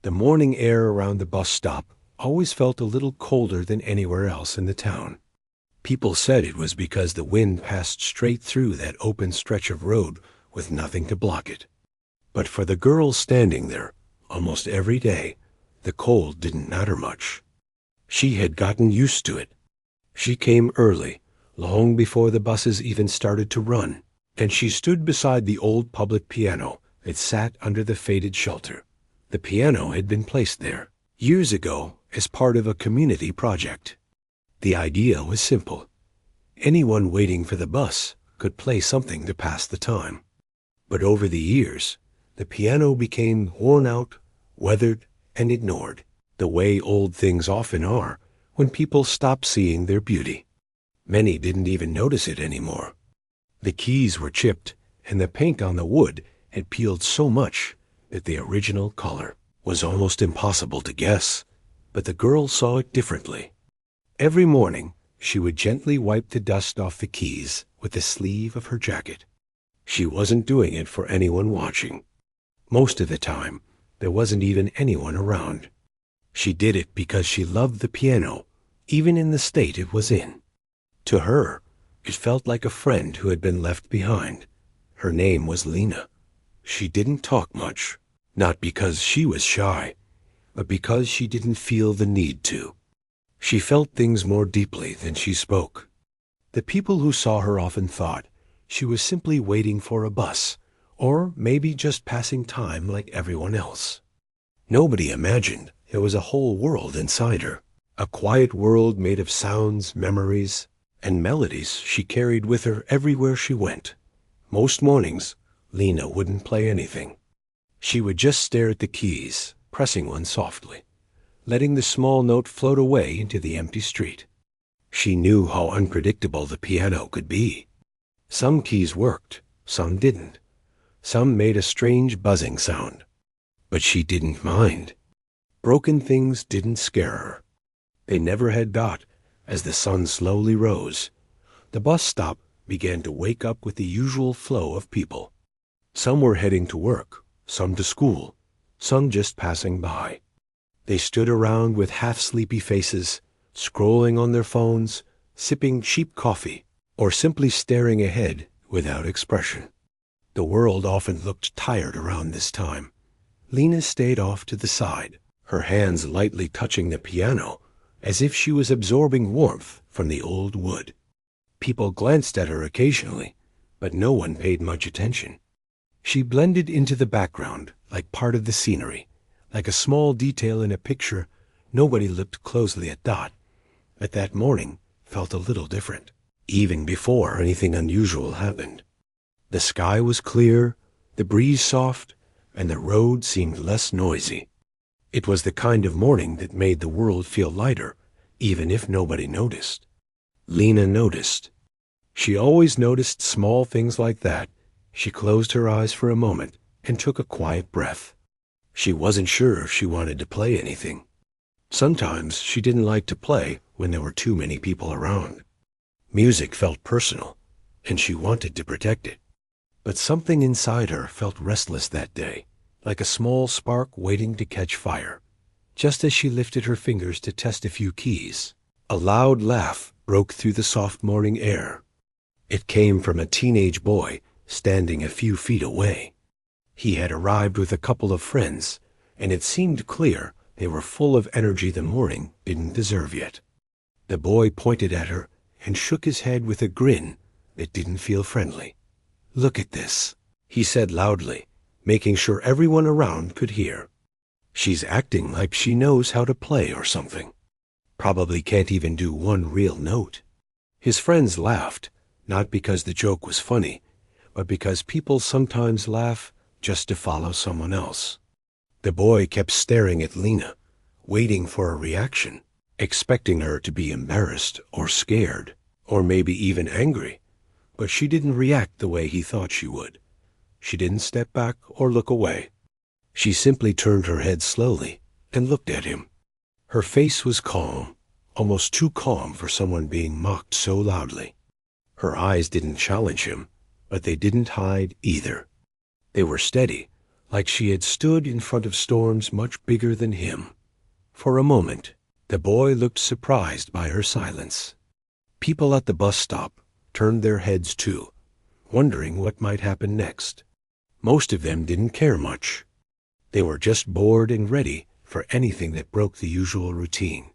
The morning air around the bus stop always felt a little colder than anywhere else in the town. People said it was because the wind passed straight through that open stretch of road with nothing to block it. But for the girl standing there, almost every day, the cold didn't matter much. She had gotten used to it. She came early, long before the buses even started to run, and she stood beside the old public piano that sat under the faded shelter. The piano had been placed there years ago as part of a community project. The idea was simple. Anyone waiting for the bus could play something to pass the time. But over the years, the piano became worn out, weathered, and ignored, the way old things often are when people stop seeing their beauty. Many didn't even notice it anymore. The keys were chipped, and the paint on the wood had peeled so much that the original color was almost impossible to guess. But the girl saw it differently. Every morning, she would gently wipe the dust off the keys with the sleeve of her jacket. She wasn't doing it for anyone watching. Most of the time, there wasn't even anyone around. She did it because she loved the piano, even in the state it was in. To her, it felt like a friend who had been left behind. Her name was Lena. She didn't talk much, not because she was shy, but because she didn't feel the need to. She felt things more deeply than she spoke. The people who saw her often thought she was simply waiting for a bus, or maybe just passing time like everyone else. Nobody imagined there was a whole world inside her, a quiet world made of sounds, memories, and melodies she carried with her everywhere she went. Most mornings, Lena wouldn't play anything. She would just stare at the keys, pressing one softly, letting the small note float away into the empty street. She knew how unpredictable the piano could be. Some keys worked, some didn't. Some made a strange buzzing sound. But she didn't mind. Broken things didn't scare her. They never had got. As the sun slowly rose, the bus stop began to wake up with the usual flow of people. Some were heading to work, some to school, some just passing by. They stood around with half-sleepy faces, scrolling on their phones, sipping cheap coffee, or simply staring ahead without expression. The world often looked tired around this time. Lena stayed off to the side, her hands lightly touching the piano, as if she was absorbing warmth from the old wood. People glanced at her occasionally, but no one paid much attention. She blended into the background like part of the scenery, like a small detail in a picture. Nobody looked closely at Dot, but that morning felt a little different, even before anything unusual happened. The sky was clear, the breeze soft, and the road seemed less noisy. It was the kind of morning that made the world feel lighter, even if nobody noticed. Lena noticed. She always noticed small things like that. She closed her eyes for a moment and took a quiet breath. She wasn't sure if she wanted to play anything. Sometimes she didn't like to play when there were too many people around. Music felt personal, and she wanted to protect it. But something inside her felt restless that day, like a small spark waiting to catch fire. Just as she lifted her fingers to test a few keys, a loud laugh broke through the soft morning air. It came from a teenage boy standing a few feet away. He had arrived with a couple of friends, and it seemed clear they were full of energy the morning didn't deserve yet. The boy pointed at her and shook his head with a grin that didn't feel friendly. "Look at this," he said loudly, making sure everyone around could hear. "She's acting like she knows how to play or something. Probably can't even do one real note." His friends laughed, not because the joke was funny, but because people sometimes laugh just to follow someone else. The boy kept staring at Lena, waiting for a reaction, expecting her to be embarrassed or scared, or maybe even angry. But she didn't react the way he thought she would. She didn't step back or look away. She simply turned her head slowly and looked at him. Her face was calm, almost too calm for someone being mocked so loudly. Her eyes didn't challenge him, but they didn't hide either. They were steady, like she had stood in front of storms much bigger than him. For a moment, the boy looked surprised by her silence. People at the bus stop turned their heads too, wondering what might happen next. Most of them didn't care much. They were just bored and ready for anything that broke the usual routine.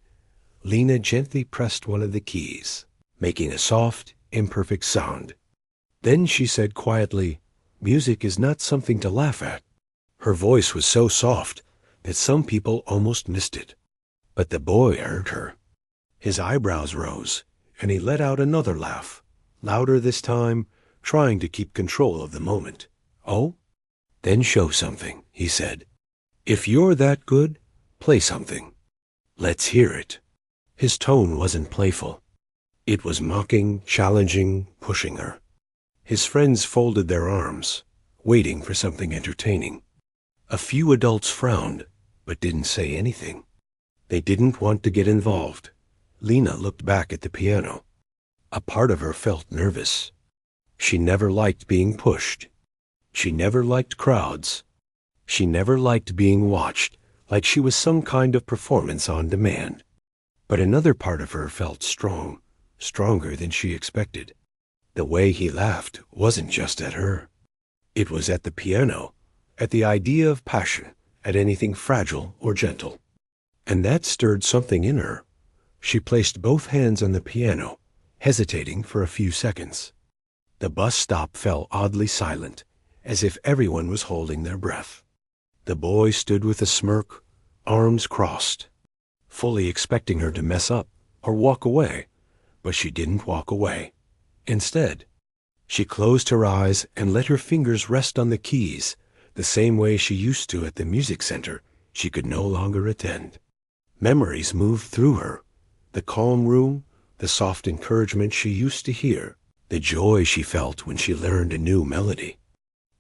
Lena gently pressed one of the keys, making a soft, imperfect sound. Then she said quietly, "Music is not something to laugh at." Her voice was so soft that some people almost missed it. But the boy heard her. His eyebrows rose, and he let out another laugh, louder this time, trying to keep control of the moment. "Oh? Then show something," he said. "If you're that good, play something. Let's hear it." His tone wasn't playful. It was mocking, challenging, pushing her. His friends folded their arms, waiting for something entertaining. A few adults frowned, but didn't say anything. They didn't want to get involved. Lena looked back at the piano. A part of her felt nervous. She never liked being pushed. She never liked crowds. She never liked being watched like she was some kind of performance on demand. But another part of her felt strong, stronger than she expected. The way he laughed wasn't just at her. It was at the piano, at the idea of passion, at anything fragile or gentle. And that stirred something in her. She placed both hands on the piano, hesitating for a few seconds. The bus stop fell oddly silent, as if everyone was holding their breath. The boy stood with a smirk, arms crossed, fully expecting her to mess up or walk away, but she didn't walk away. Instead, she closed her eyes and let her fingers rest on the keys, the same way she used to at the music center she could no longer attend. Memories moved through her, the calm room, the soft encouragement she used to hear, the joy she felt when she learned a new melody.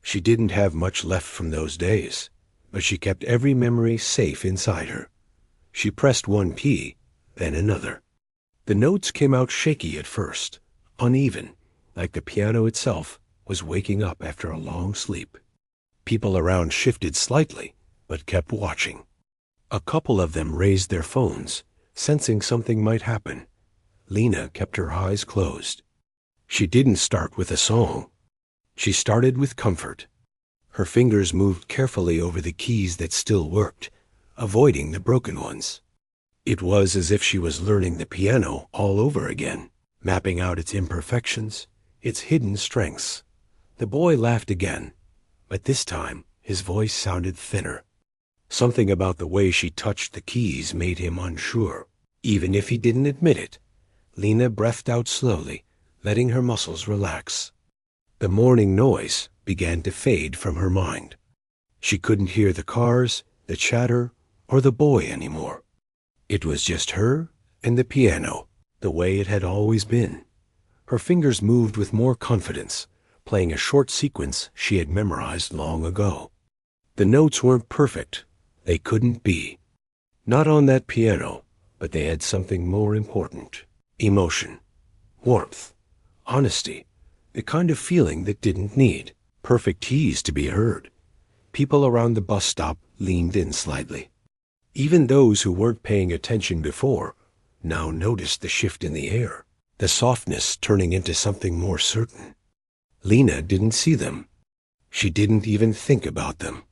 She didn't have much left from those days, but she kept every memory safe inside her. She pressed one key, then another. The notes came out shaky at first, uneven, like the piano itself was waking up after a long sleep. People around shifted slightly, but kept watching. A couple of them raised their phones, sensing something might happen. Lena kept her eyes closed. She didn't start with a song. She started with comfort. Her fingers moved carefully over the keys that still worked, avoiding the broken ones. It was as if she was learning the piano all over again, mapping out its imperfections, its hidden strengths. The boy laughed again, but this time his voice sounded thinner. Something about the way she touched the keys made him unsure. Even if he didn't admit it, Lena breathed out slowly, letting her muscles relax. The morning noise began to fade from her mind. She couldn't hear the cars, the chatter, or the boy anymore. It was just her and the piano, the way it had always been. Her fingers moved with more confidence, playing a short sequence she had memorized long ago. The notes weren't perfect. They couldn't be. Not on that piano, but they had something more important. Emotion, warmth, honesty, the kind of feeling that didn't need perfect keys to be heard. People around the bus stop leaned in slightly. Even those who weren't paying attention before now noticed the shift in the air, the softness turning into something more certain. Lena didn't see them. She didn't even think about them.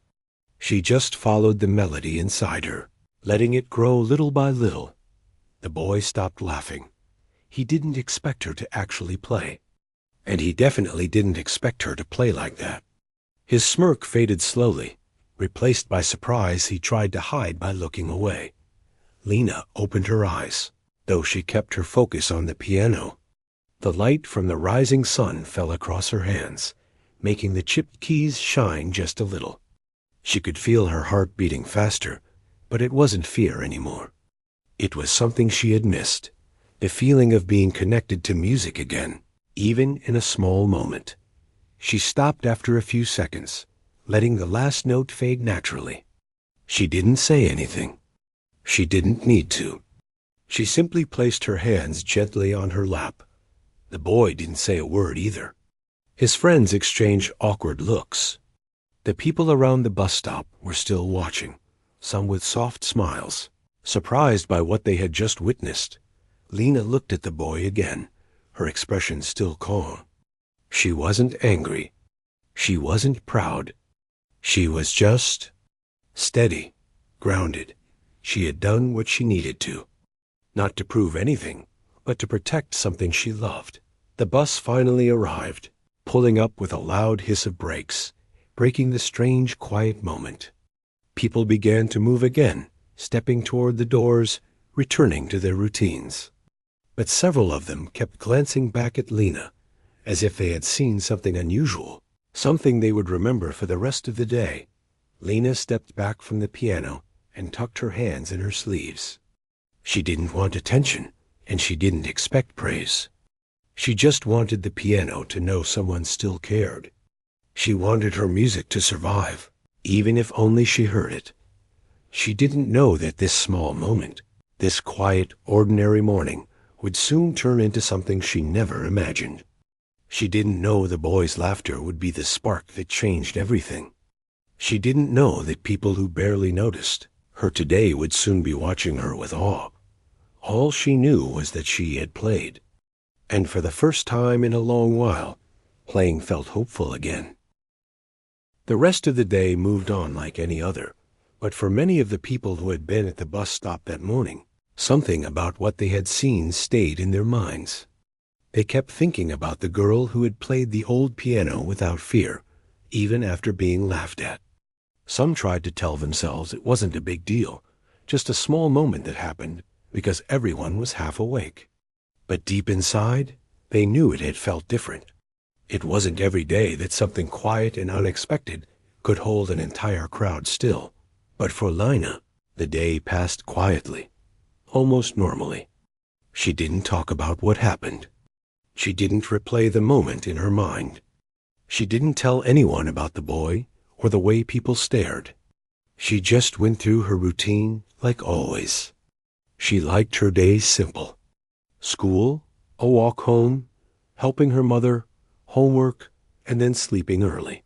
She just followed the melody inside her, letting it grow little by little. The boy stopped laughing. He didn't expect her to actually play. And he definitely didn't expect her to play like that. His smirk faded slowly, replaced by surprise he tried to hide by looking away. Lena opened her eyes, though she kept her focus on the piano. The light from the rising sun fell across her hands, making the chipped keys shine just a little. She could feel her heart beating faster, but it wasn't fear anymore. It was something she had missed, the feeling of being connected to music again, even in a small moment. She stopped after a few seconds, letting the last note fade naturally. She didn't say anything. She didn't need to. She simply placed her hands gently on her lap. The boy didn't say a word either. His friends exchanged awkward looks. The people around the bus stop were still watching, some with soft smiles. Surprised by what they had just witnessed, Lena looked at the boy again, her expression still calm. She wasn't angry. She wasn't proud. She was just steady, grounded. She had done what she needed to. Not to prove anything, but to protect something she loved. The bus finally arrived, pulling up with a loud hiss of brakes, breaking the strange, quiet moment. People began to move again, stepping toward the doors, returning to their routines. But several of them kept glancing back at Lena, as if they had seen something unusual, something they would remember for the rest of the day. Lena stepped back from the piano and tucked her hands in her sleeves. She didn't want attention, and she didn't expect praise. She just wanted the piano to know someone still cared. She wanted her music to survive, even if only she heard it. She didn't know that this small moment, this quiet, ordinary morning, would soon turn into something she never imagined. She didn't know the boy's laughter would be the spark that changed everything. She didn't know that people who barely noticed her today would soon be watching her with awe. All she knew was that she had played. And for the first time in a long while, playing felt hopeful again. The rest of the day moved on like any other, but for many of the people who had been at the bus stop that morning, something about what they had seen stayed in their minds. They kept thinking about the girl who had played the old piano without fear, even after being laughed at. Some tried to tell themselves it wasn't a big deal, just a small moment that happened because everyone was half awake. But deep inside, they knew it had felt different. It wasn't every day that something quiet and unexpected could hold an entire crowd still. But for Lena, the day passed quietly, almost normally. She didn't talk about what happened. She didn't replay the moment in her mind. She didn't tell anyone about the boy or the way people stared. She just went through her routine like always. She liked her days simple. School, a walk home, helping her mother, homework, and then sleeping early.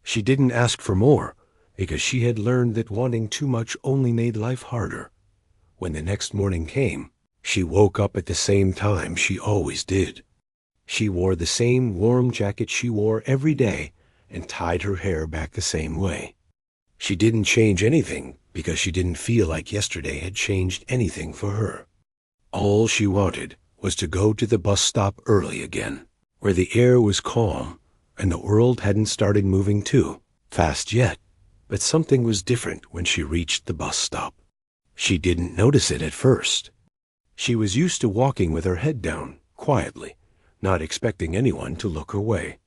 She didn't ask for more, because she had learned that wanting too much only made life harder. When the next morning came, she woke up at the same time she always did. She wore the same warm jacket she wore every day and tied her hair back the same way. She didn't change anything because she didn't feel like yesterday had changed anything for her. All she wanted was to go to the bus stop early again, where the air was calm and the world hadn't started moving too fast yet. But something was different when she reached the bus stop. She didn't notice it at first. She was used to walking with her head down, quietly, not expecting anyone to look her way.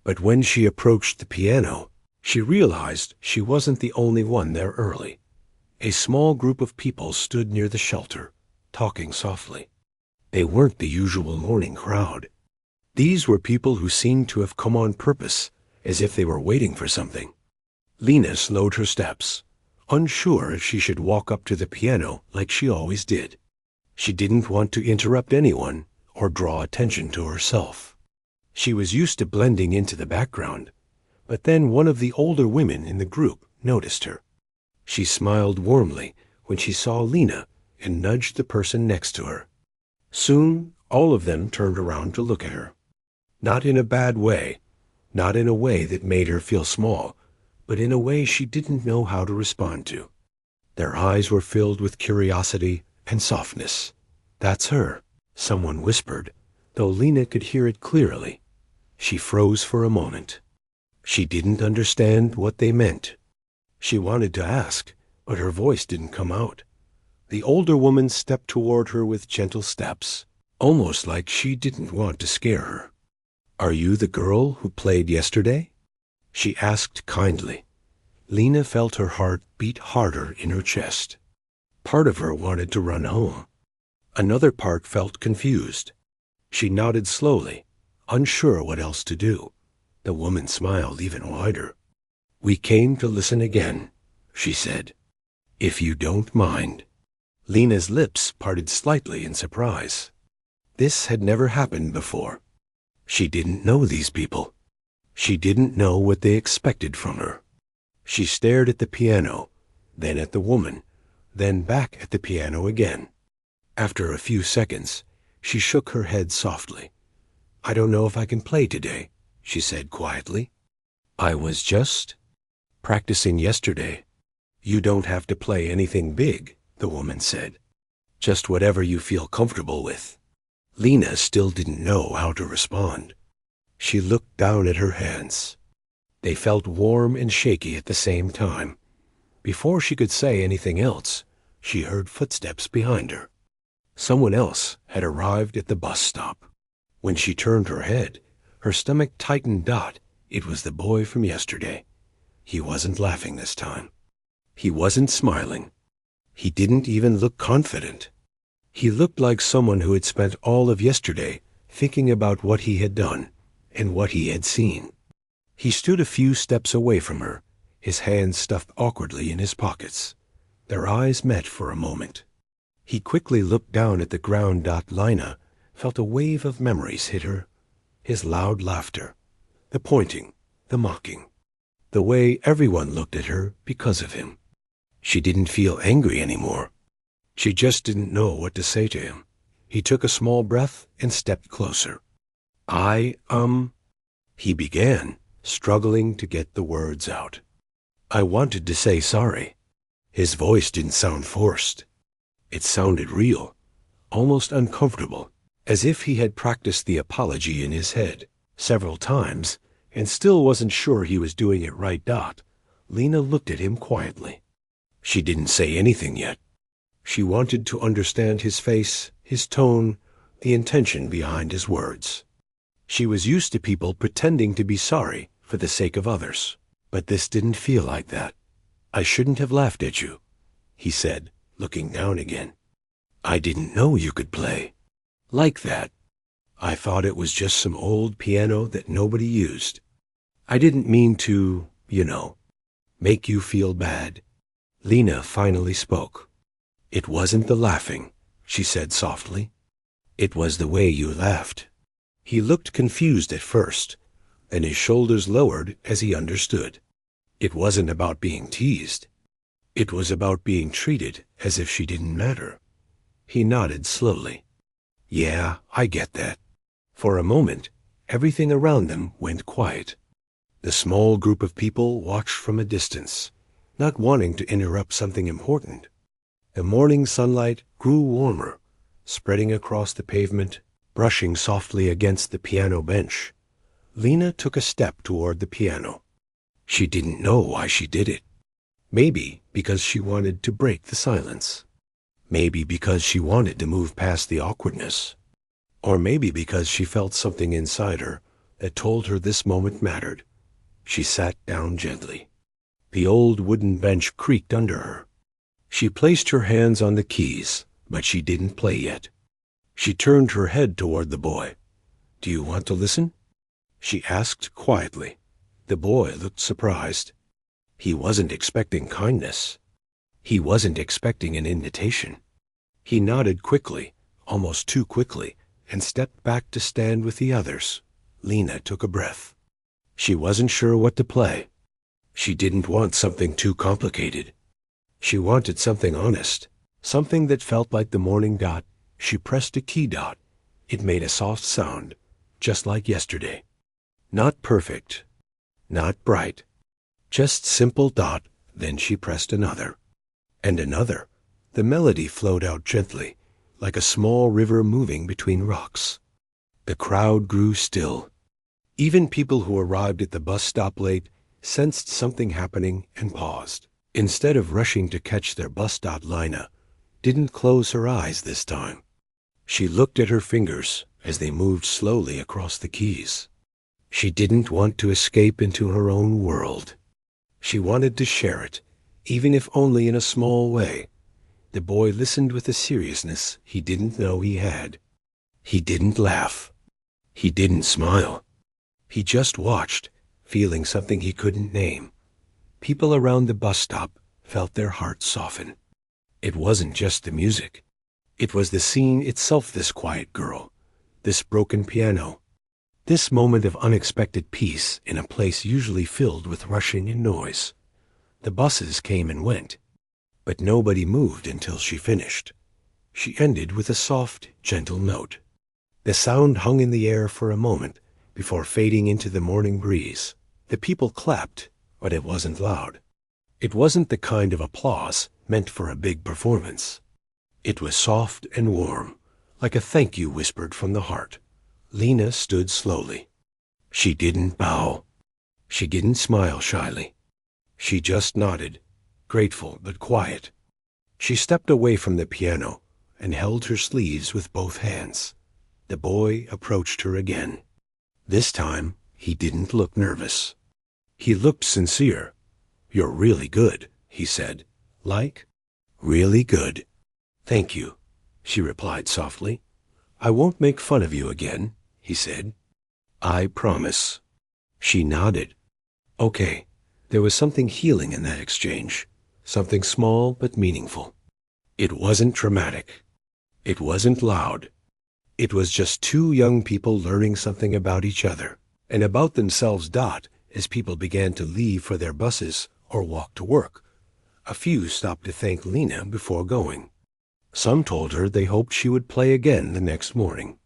But when she approached the piano, she realized she wasn't the only one there early. A small group of people stood near the shelter, talking softly. They weren't the usual morning crowd. These were people who seemed to have come on purpose, as if they were waiting for something. Lena slowed her steps, unsure if she should walk up to the piano like she always did. She didn't want to interrupt anyone or draw attention to herself. She was used to blending into the background, but then one of the older women in the group noticed her. She smiled warmly when she saw Lena and nudged the person next to her. Soon, all of them turned around to look at her. Not in a bad way, not in a way that made her feel small, but in a way she didn't know how to respond to. Their eyes were filled with curiosity and softness. "That's her," someone whispered, though Lena could hear it clearly. She froze for a moment. She didn't understand what they meant. She wanted to ask, but her voice didn't come out. The older woman stepped toward her with gentle steps, almost like she didn't want to scare her. "Are you the girl who played yesterday?" she asked kindly. Lena felt her heart beat harder in her chest. Part of her wanted to run home. Another part felt confused. She nodded slowly, unsure what else to do. The woman smiled even wider. "We came to listen again," she said. "If you don't mind." Lena's lips parted slightly in surprise. This had never happened before. She didn't know these people. She didn't know what they expected from her. She stared at the piano, then at the woman, then back at the piano again. After a few seconds, she shook her head softly. "I don't know if I can play today," she said quietly. "I was just practicing yesterday." "You don't have to play anything big," the woman said. "Just whatever you feel comfortable with." Lena still didn't know how to respond. She looked down at her hands. They felt warm and shaky at the same time. Before she could say anything else, she heard footsteps behind her. Someone else had arrived at the bus stop. When she turned her head, her stomach tightened. It was the boy from yesterday. He wasn't laughing this time. He wasn't smiling. He didn't even look confident. He looked like someone who had spent all of yesterday thinking about what he had done and what he had seen. He stood a few steps away from her, his hands stuffed awkwardly in his pockets. Their eyes met for a moment. He quickly looked down at the ground. Lena felt a wave of memories hit her. His loud laughter, the pointing, the mocking, the way everyone looked at her because of him. She didn't feel angry anymore. She just didn't know what to say to him. He took a small breath and stepped closer. He began, struggling to get the words out. "I wanted to say sorry." His voice didn't sound forced. It sounded real, almost uncomfortable, as if he had practiced the apology in his head several times and still wasn't sure he was doing it right. Lena looked at him quietly. She didn't say anything yet. She wanted to understand his face, his tone, the intention behind his words. She was used to people pretending to be sorry for the sake of others, but this didn't feel like that. "I shouldn't have laughed at you," he said, looking down again. "I didn't know you could play like that. I thought it was just some old piano that nobody used. I didn't mean to, make you feel bad." Lena finally spoke. "It wasn't the laughing," she said softly. "It was the way you laughed." He looked confused at first, and his shoulders lowered as he understood. It wasn't about being teased. It was about being treated as if she didn't matter. He nodded slowly. "Yeah, I get that." For a moment, everything around them went quiet. The small group of people watched from a distance, not wanting to interrupt something important. The morning sunlight grew warmer, spreading across the pavement, brushing softly against the piano bench. Lena took a step toward the piano. She didn't know why she did it. Maybe because she wanted to break the silence. Maybe because she wanted to move past the awkwardness. Or maybe because she felt something inside her that told her this moment mattered. She sat down gently. The old wooden bench creaked under her. She placed her hands on the keys, but she didn't play yet. She turned her head toward the boy. "Do you want to listen?" she asked quietly. The boy looked surprised. He wasn't expecting kindness. He wasn't expecting an invitation. He nodded quickly, almost too quickly, and stepped back to stand with the others. Lena took a breath. She wasn't sure what to play. She didn't want something too complicated. She wanted something honest, something that felt like the morning. She pressed a key. It made a soft sound, just like yesterday. Not perfect, not bright, just simple. Then she pressed another, and another. The melody flowed out gently, like a small river moving between rocks. The crowd grew still. Even people who arrived at the bus stop late sensed something happening and paused. Instead of rushing to catch their bus. Lena didn't close her eyes this time. She looked at her fingers as they moved slowly across the keys. She didn't want to escape into her own world. She wanted to share it, even if only in a small way. The boy listened with a seriousness he didn't know he had. He didn't laugh. He didn't smile. He just watched, feeling something he couldn't name. People around the bus stop felt their hearts soften. It wasn't just the music. It was the scene itself. This quiet girl, this broken piano, this moment of unexpected peace in a place usually filled with rushing and noise. The buses came and went, but nobody moved until she finished. She ended with a soft, gentle note. The sound hung in the air for a moment before fading into the morning breeze. The people clapped, but it wasn't loud. It wasn't the kind of applause meant for a big performance. It was soft and warm, like a thank you whispered from the heart. Lena stood slowly. She didn't bow. She didn't smile shyly. She just nodded, grateful but quiet. She stepped away from the piano and held her sleeves with both hands. The boy approached her again. This time, he didn't look nervous. He looked sincere. "You're really good," he said. "Like?" "Really good." "Thank you," she replied softly. "I won't make fun of you again," he said. "I promise." She nodded. Okay, there was something healing in that exchange, something small but meaningful. It wasn't dramatic. It wasn't loud. It was just two young people learning something about each other and about themselves. As people began to leave for their buses or walk to work, a few stopped to thank Lena before going. Some told her they hoped she would play again the next morning.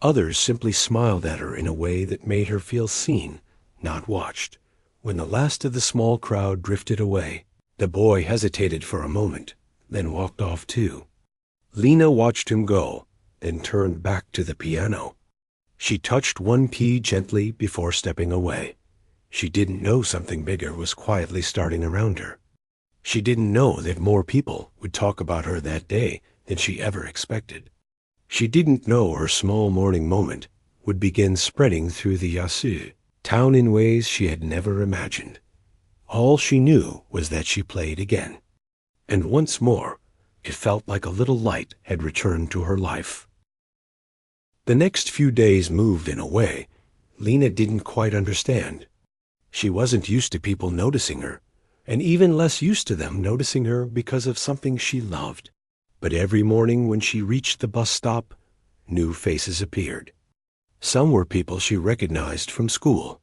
Others simply smiled at her in a way that made her feel seen, not watched. When the last of the small crowd drifted away, the boy hesitated for a moment, then walked off too. Lena watched him go, then turned back to the piano. She touched one key gently before stepping away. She didn't know something bigger was quietly starting around her. She didn't know that more people would talk about her that day than she ever expected. She didn't know her small morning moment would begin spreading through the Yasu town in ways she had never imagined. All she knew was that she played again. And once more, it felt like a little light had returned to her life. The next few days moved in a way Lena didn't quite understand. She wasn't used to people noticing her, and even less used to them noticing her because of something she loved. But every morning when she reached the bus stop, new faces appeared. Some were people she recognized from school.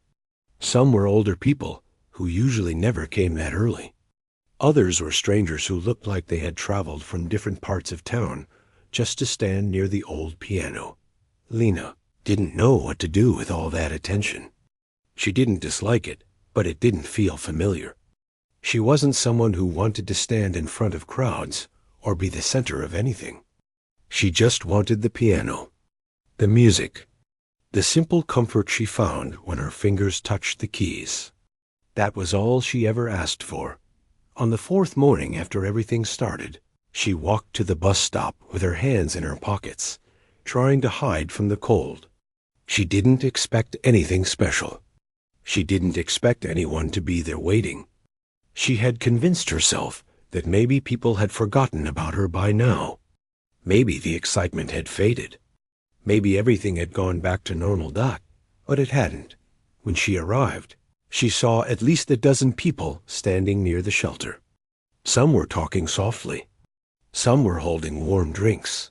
Some were older people who usually never came that early. Others were strangers who looked like they had traveled from different parts of town just to stand near the old piano. Lena didn't know what to do with all that attention. She didn't dislike it, but it didn't feel familiar. She wasn't someone who wanted to stand in front of crowds or be the center of anything. She just wanted the piano, the music, the simple comfort she found when her fingers touched the keys. That was all she ever asked for. On the fourth morning after everything started, she walked to the bus stop with her hands in her pockets, trying to hide from the cold. She didn't expect anything special. She didn't expect anyone to be there waiting. She had convinced herself that maybe people had forgotten about her by now. Maybe the excitement had faded. Maybe everything had gone back to normal. But it hadn't. When she arrived, she saw at least a dozen people standing near the shelter. Some were talking softly. Some were holding warm drinks.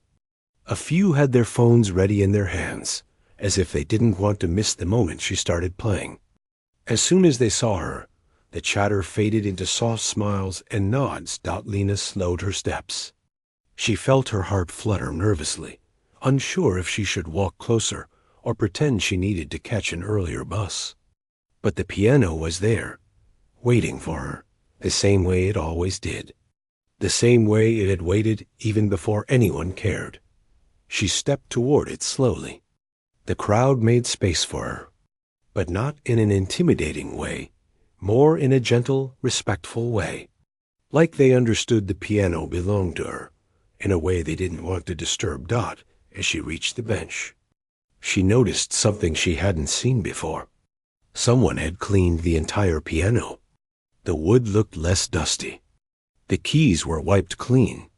A few had their phones ready in their hands, as if they didn't want to miss the moment she started playing. As soon as they saw her, the chatter faded into soft smiles and nods. Lena slowed her steps. She felt her heart flutter nervously, unsure if she should walk closer or pretend she needed to catch an earlier bus. But the piano was there, waiting for her, the same way it always did, the same way it had waited even before anyone cared. She stepped toward it slowly. The crowd made space for her, but not in an intimidating way, more in a gentle, respectful way, like they understood the piano belonged to her, in a way they didn't want to disturb Dot as she reached the bench. She noticed something she hadn't seen before. Someone had cleaned the entire piano. The wood looked less dusty. The keys were wiped clean.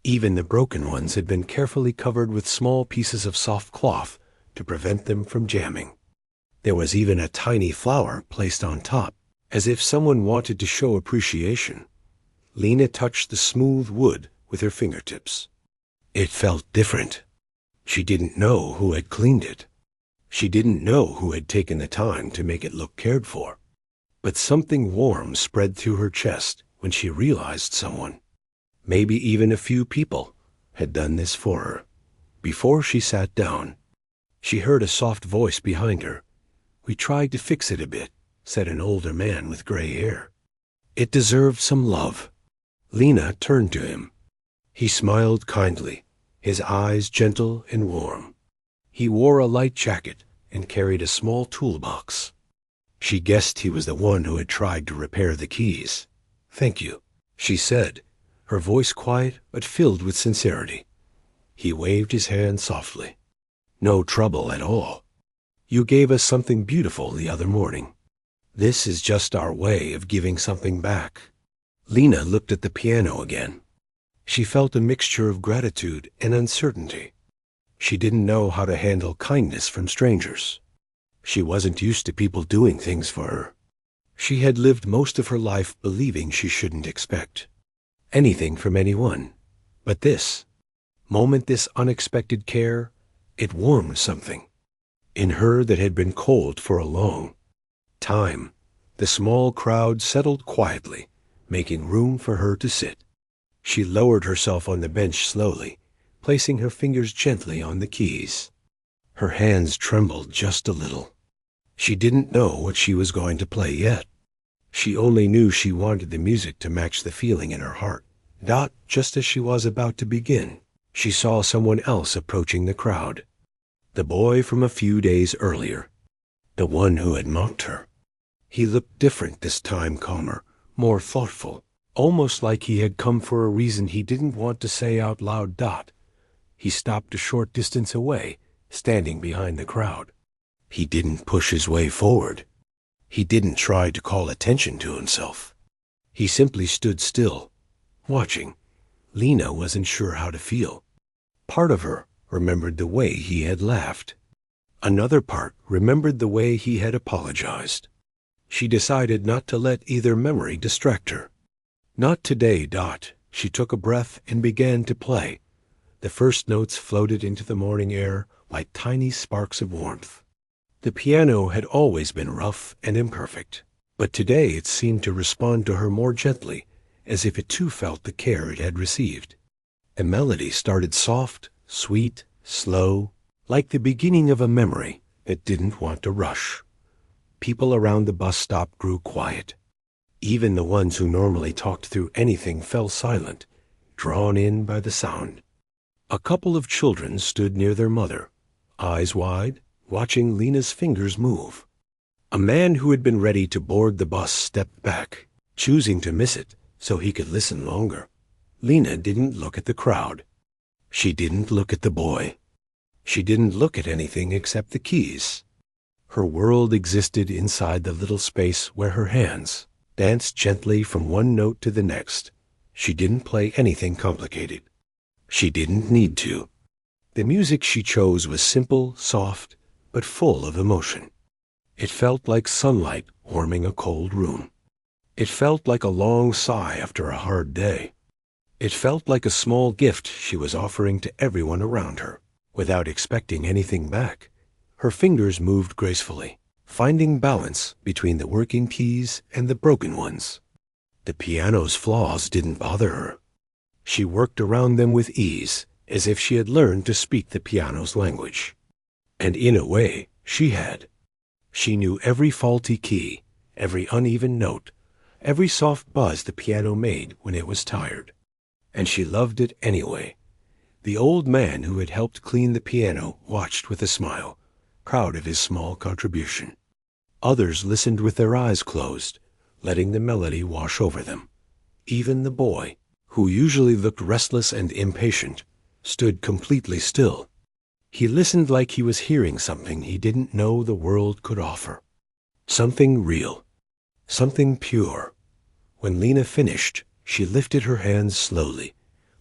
Even the broken ones had been carefully covered with small pieces of soft cloth to prevent them from jamming. There was even a tiny flower placed on top, as if someone wanted to show appreciation. Lena touched the smooth wood with her fingertips. It felt different. She didn't know who had cleaned it. She didn't know who had taken the time to make it look cared for. But something warm spread through her chest when she realized someone, maybe even a few people, had done this for her. Before she sat down, she heard a soft voice behind her. "We tried to fix it a bit," said an older man with gray hair. "It deserved some love." Lena turned to him. He smiled kindly, his eyes gentle and warm. He wore a light jacket and carried a small toolbox. She guessed he was the one who had tried to repair the keys. "Thank you," she said, her voice quiet but filled with sincerity. He waved his hand softly. "No trouble at all. You gave us something beautiful the other morning. This is just our way of giving something back." Lena looked at the piano again. She felt a mixture of gratitude and uncertainty. She didn't know how to handle kindness from strangers. She wasn't used to people doing things for her. She had lived most of her life believing she shouldn't expect anything from anyone. But this unexpected care, it warmed something in her that had been cold for a long time. The small crowd settled quietly, making room for her to sit. She lowered herself on the bench slowly, placing her fingers gently on the keys. Her hands trembled just a little. She didn't know what she was going to play yet. She only knew she wanted the music to match the feeling in her heart. Just as she was about to begin, she saw someone else approaching the crowd. The boy from a few days earlier. The one who had mocked her. He looked different this time, calmer, more thoughtful, almost like he had come for a reason he didn't want to say out loud. He stopped a short distance away, standing behind the crowd. He didn't push his way forward. He didn't try to call attention to himself. He simply stood still, watching. Lena wasn't sure how to feel. Part of her remembered the way he had laughed. Another part remembered the way he had apologized. She decided not to let either memory distract her. Not today. She took a breath and began to play. The first notes floated into the morning air like tiny sparks of warmth. The piano had always been rough and imperfect, but today it seemed to respond to her more gently, as if it too felt the care it had received. A melody started soft, sweet, slow, like the beginning of a memory that didn't want to rush. People around the bus stop grew quiet. Even the ones who normally talked through anything fell silent, drawn in by the sound. A couple of children stood near their mother, eyes wide, watching Lena's fingers move. A man who had been ready to board the bus stepped back, choosing to miss it so he could listen longer. Lena didn't look at the crowd. She didn't look at the boy. She didn't look at anything except the keys. Her world existed inside the little space where her hands danced gently from one note to the next. She didn't play anything complicated. She didn't need to. The music she chose was simple, soft, but full of emotion. It felt like sunlight warming a cold room. It felt like a long sigh after a hard day. It felt like a small gift she was offering to everyone around her, without expecting anything back. Her fingers moved gracefully, finding balance between the working keys and the broken ones. The piano's flaws didn't bother her. She worked around them with ease, as if she had learned to speak the piano's language. And in a way, she had. She knew every faulty key, every uneven note, every soft buzz the piano made when it was tired. And she loved it anyway. The old man who had helped clean the piano watched with a smile, proud of his small contribution. Others listened with their eyes closed, letting the melody wash over them. Even the boy, who usually looked restless and impatient, stood completely still. He listened like he was hearing something he didn't know the world could offer. Something real. Something pure. When Lena finished, she lifted her hands slowly,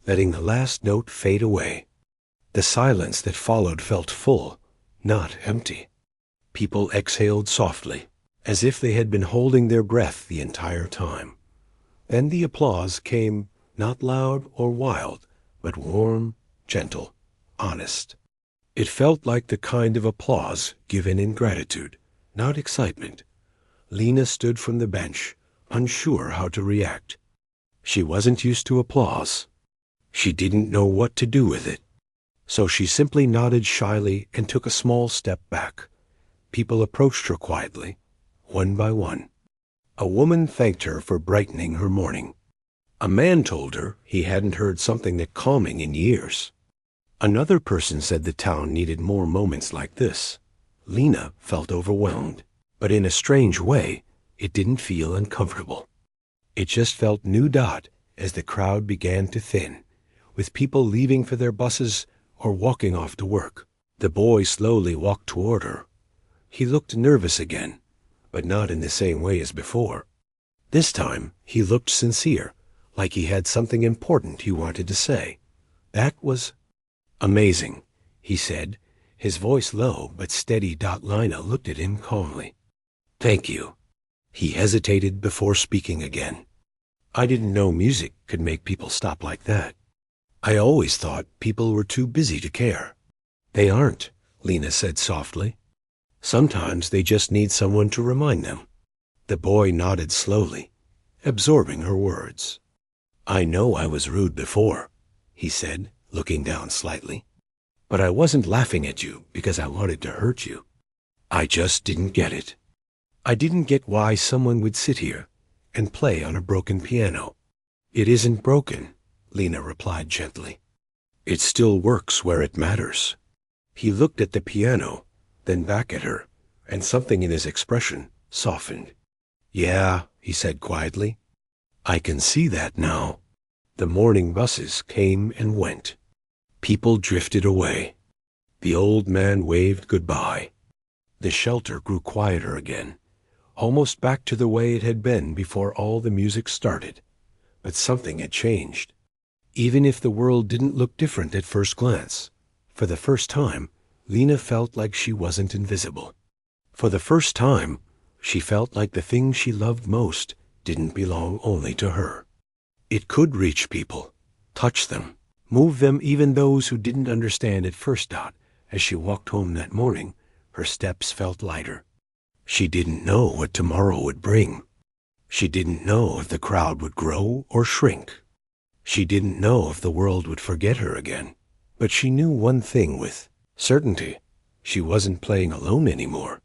letting the last note fade away. The silence that followed felt full, not empty. People exhaled softly, as if they had been holding their breath the entire time. Then the applause came, not loud or wild, but warm, gentle, honest. It felt like the kind of applause given in gratitude, not excitement. Lena stood from the bench, unsure how to react. She wasn't used to applause. She didn't know what to do with it. So she simply nodded shyly and took a small step back. People approached her quietly, one by one. A woman thanked her for brightening her morning. A man told her he hadn't heard something that calming in years. Another person said the town needed more moments like this. Lena felt overwhelmed, but in a strange way, it didn't feel uncomfortable. It just felt new as the crowd began to thin, with people leaving for their buses or walking off to work. The boy slowly walked toward her. He looked nervous again, but not in the same way as before. This time, he looked sincere, like he had something important he wanted to say. That was amazing, he said, his voice low but steady. Lena looked at him calmly. Thank you. He hesitated before speaking again. I didn't know music could make people stop like that. I always thought people were too busy to care. They aren't, Lena said softly. Sometimes they just need someone to remind them. The boy nodded slowly, absorbing her words. I know I was rude before, he said, looking down slightly. But I wasn't laughing at you because I wanted to hurt you. I just didn't get it. I didn't get why someone would sit here and play on a broken piano. It isn't broken, Lena replied gently. It still works where it matters. He looked at the piano, then back at her, and something in his expression softened. Yeah, he said quietly. I can see that now. The morning buses came and went. People drifted away. The old man waved goodbye. The shelter grew quieter again, almost back to the way it had been before all the music started. But something had changed. Even if the world didn't look different at first glance, for the first time, Lena felt like she wasn't invisible. For the first time, she felt like the thing she loved most didn't belong only to her. It could reach people, touch them, move them, even those who didn't understand at first. As she walked home that morning, her steps felt lighter. She didn't know what tomorrow would bring. She didn't know if the crowd would grow or shrink. She didn't know if the world would forget her again. But she knew one thing with certainty. She wasn't playing alone anymore.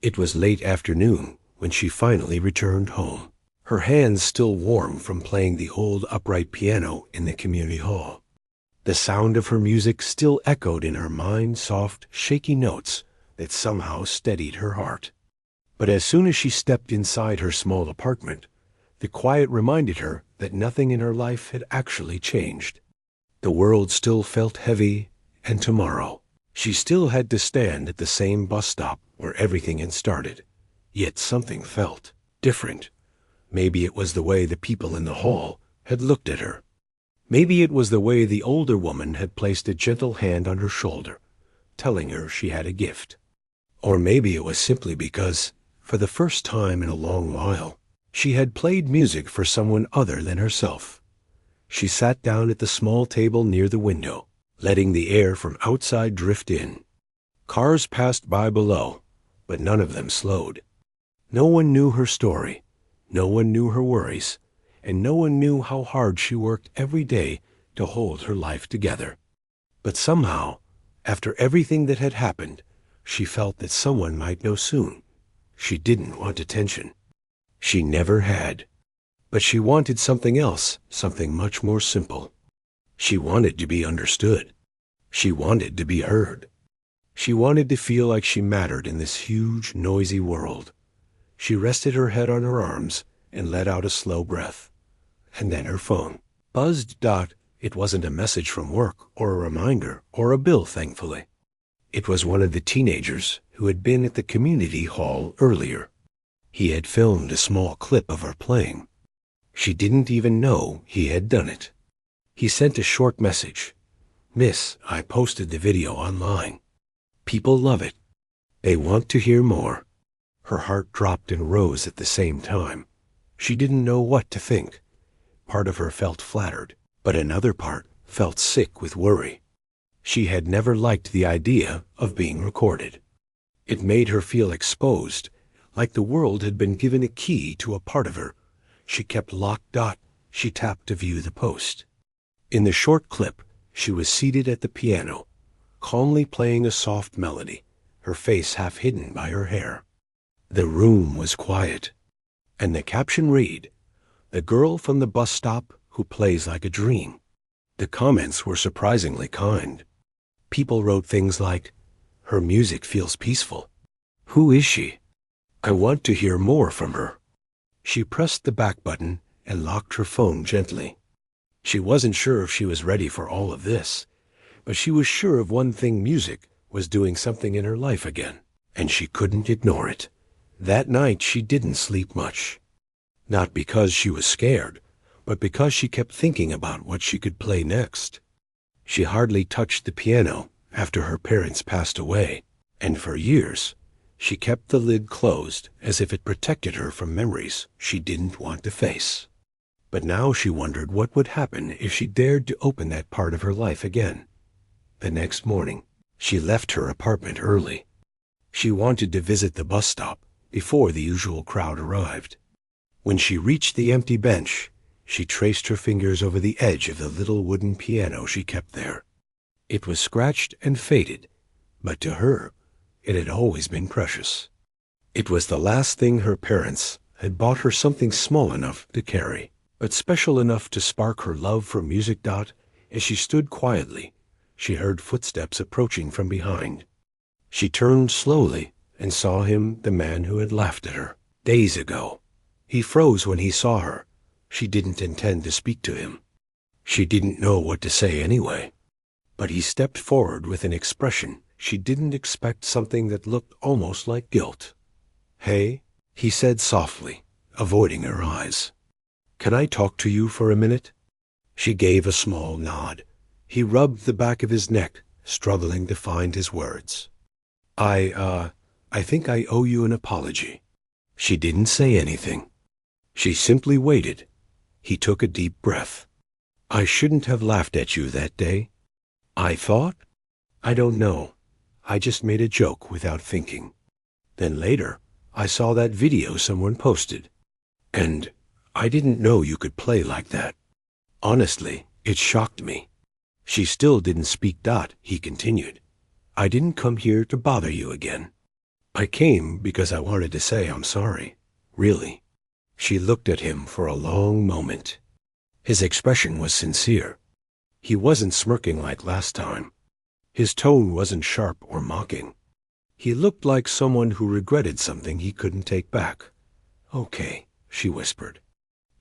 It was late afternoon when she finally returned home, her hands still warm from playing the old upright piano in the community hall. The sound of her music still echoed in her mind, soft, shaky notes that somehow steadied her heart. But as soon as she stepped inside her small apartment, the quiet reminded her that nothing in her life had actually changed. The world still felt heavy, and tomorrow, she still had to stand at the same bus stop where everything had started. Yet something felt different. Maybe it was the way the people in the hall had looked at her. Maybe it was the way the older woman had placed a gentle hand on her shoulder, telling her she had a gift. Or maybe it was simply because, for the first time in a long while, she had played music for someone other than herself. She sat down at the small table near the window, letting the air from outside drift in. Cars passed by below, but none of them slowed. No one knew her story, no one knew her worries, and no one knew how hard she worked every day to hold her life together. But somehow, after everything that had happened, she felt that someone might know soon. She didn't want attention. She never had. But she wanted something else, something much more simple. She wanted to be understood. She wanted to be heard. She wanted to feel like she mattered in this huge, noisy world. She rested her head on her arms and let out a slow breath. And then her phone buzzed. It wasn't a message from work or a reminder or a bill, thankfully. It was one of the teenagers who had been at the community hall earlier. He had filmed a small clip of her playing. She didn't even know he had done it. He sent a short message. Miss, I posted the video online. People love it. They want to hear more. Her heart dropped and rose at the same time. She didn't know what to think. Part of her felt flattered, but another part felt sick with worry. She had never liked the idea of being recorded. It made her feel exposed, like the world had been given a key to a part of her. She kept locked. She tapped to view the post. In the short clip, she was seated at the piano, calmly playing a soft melody, her face half hidden by her hair. The room was quiet, and the caption read, "The girl from the bus stop who plays like a dream." The comments were surprisingly kind. People wrote things like, "Her music feels peaceful. Who is she? I want to hear more from her." She pressed the back button and locked her phone gently. She wasn't sure if she was ready for all of this, but she was sure of one thing: music was doing something in her life again, and she couldn't ignore it. That night she didn't sleep much. Not because she was scared, but because she kept thinking about what she could play next. She hardly touched the piano after her parents passed away, and for years she kept the lid closed as if it protected her from memories she didn't want to face. But now she wondered what would happen if she dared to open that part of her life again. The next morning, she left her apartment early. She wanted to visit the bus stop before the usual crowd arrived. When she reached the empty bench, she traced her fingers over the edge of the little wooden piano she kept there. It was scratched and faded, but to her, it had always been precious. It was the last thing her parents had bought her, something small enough to carry, but special enough to spark her love for music. As she stood quietly, she heard footsteps approaching from behind. She turned slowly and saw him, the man who had laughed at her days ago. He froze when he saw her. She didn't intend to speak to him. She didn't know what to say anyway. But he stepped forward with an expression she didn't expect, something that looked almost like guilt. "Hey," he said softly, avoiding her eyes. "Can I talk to you for a minute?" She gave a small nod. He rubbed the back of his neck, struggling to find his words. I think I owe you an apology." She didn't say anything. She simply waited. He took a deep breath. "I shouldn't have laughed at you that day. I thought? I don't know. I just made a joke without thinking. Then later, I saw that video someone posted. And I didn't know you could play like that. Honestly, it shocked me." She still didn't speak. He continued, "I didn't come here to bother you again. I came because I wanted to say I'm sorry. Really." She looked at him for a long moment. His expression was sincere. He wasn't smirking like last time. His tone wasn't sharp or mocking. He looked like someone who regretted something he couldn't take back. "Okay," she whispered.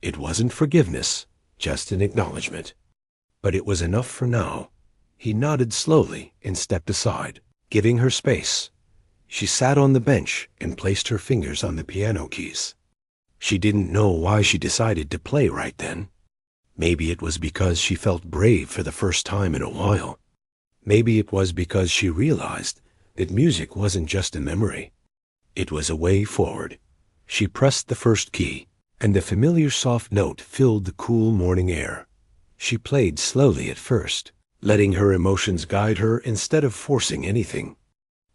It wasn't forgiveness, just an acknowledgement. But it was enough for now. He nodded slowly and stepped aside, giving her space. She sat on the bench and placed her fingers on the piano keys. She didn't know why she decided to play right then. Maybe it was because she felt brave for the first time in a while. Maybe it was because she realized that music wasn't just a memory. It was a way forward. She pressed the first key, and the familiar soft note filled the cool morning air. She played slowly at first, letting her emotions guide her instead of forcing anything.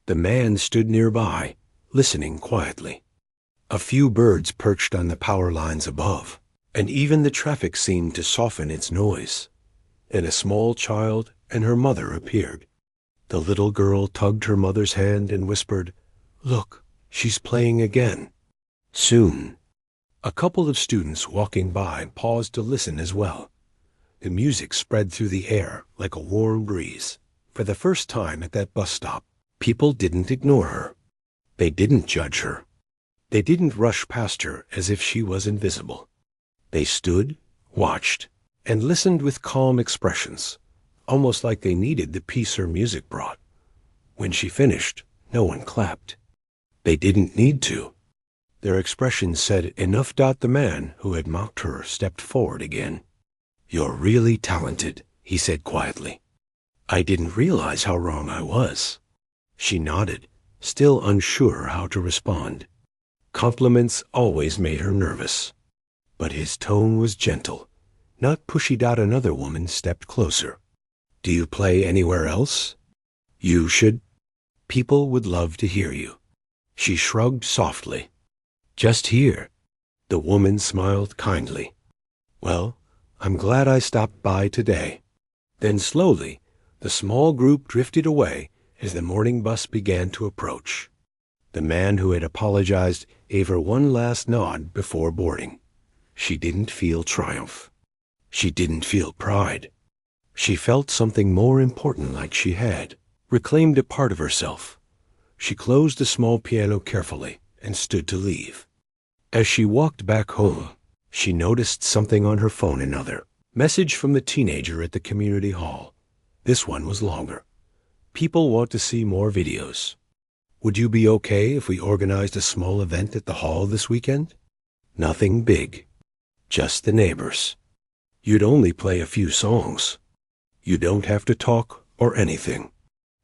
The man stood nearby, listening quietly. A few birds perched on the power lines above, and even the traffic seemed to soften its noise. And a small child and her mother appeared. The little girl tugged her mother's hand and whispered, "Look, she's playing again." Soon, a couple of students walking by paused to listen as well. The music spread through the air like a warm breeze. For the first time at that bus stop, people didn't ignore her. They didn't judge her. They didn't rush past her as if she was invisible. They stood, watched, and listened with calm expressions, almost like they needed the peace her music brought. When she finished, no one clapped. They didn't need to. Their expressions said enough. The man who had mocked her stepped forward again. "You're really talented," he said quietly. "I didn't realize how wrong I was." She nodded, still unsure how to respond. Compliments always made her nervous. But his tone was gentle, not pushy. Another woman stepped closer. "Do you play anywhere else? You should. People would love to hear you." She shrugged softly. Just here. The woman smiled kindly. Well, I'm glad I stopped by today. Then slowly, the small group drifted away as the morning bus began to approach. The man who had apologized gave her one last nod before boarding. She didn't feel triumph. She didn't feel pride. She felt something more important, like she had reclaimed a part of herself. She closed the small piano carefully and stood to leave. As she walked back home, she noticed something on her phone. Another message from the teenager at the community hall. This one was longer. People want to see more videos. Would you be okay if we organized a small event at the hall this weekend? Nothing big. Just the neighbors. You'd only play a few songs. You don't have to talk or anything.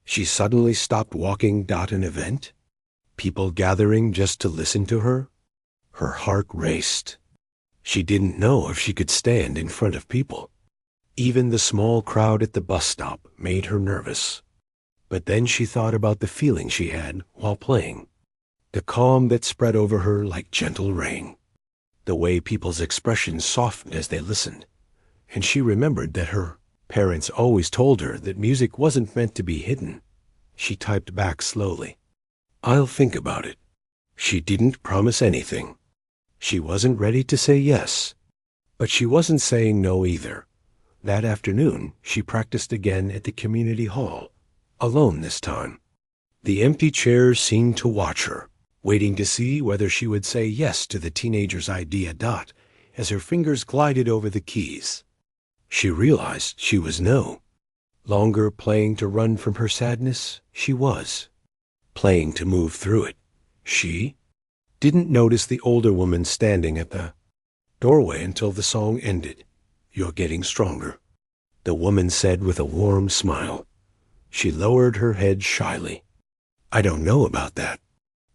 She suddenly stopped walking. An event? People gathering just to listen to her? Her heart raced. She didn't know if she could stand in front of people. Even the small crowd at the bus stop made her nervous. But then she thought about the feeling she had while playing. The calm that spread over her like gentle rain. The way people's expressions softened as they listened. And she remembered that her parents always told her that music wasn't meant to be hidden. She typed back slowly. I'll think about it. She didn't promise anything. She wasn't ready to say yes, but she wasn't saying no either. That afternoon, she practiced again at the community hall, alone this time. The empty chairs seemed to watch her, waiting to see whether she would say yes to the teenager's idea. As her fingers glided over the keys, she realized she was no longer playing to run from her sadness. She was playing to move through it. She didn't notice the older woman standing at the doorway until the song ended. You're getting stronger, the woman said with a warm smile. She lowered her head shyly. I don't know about that.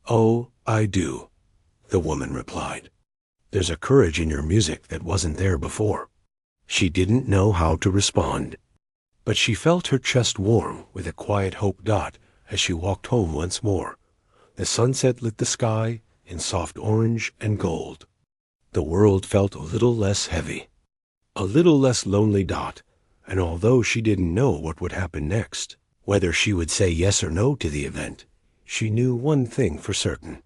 Oh, I do, the woman replied. There's a courage in your music that wasn't there before. She didn't know how to respond, but she felt her chest warm with a quiet hope. As she walked home once more, the sunset lit the sky in soft orange and gold. The world felt a little less heavy, a little less lonely. And although she didn't know what would happen next, whether she would say yes or no to the event, she knew one thing for certain.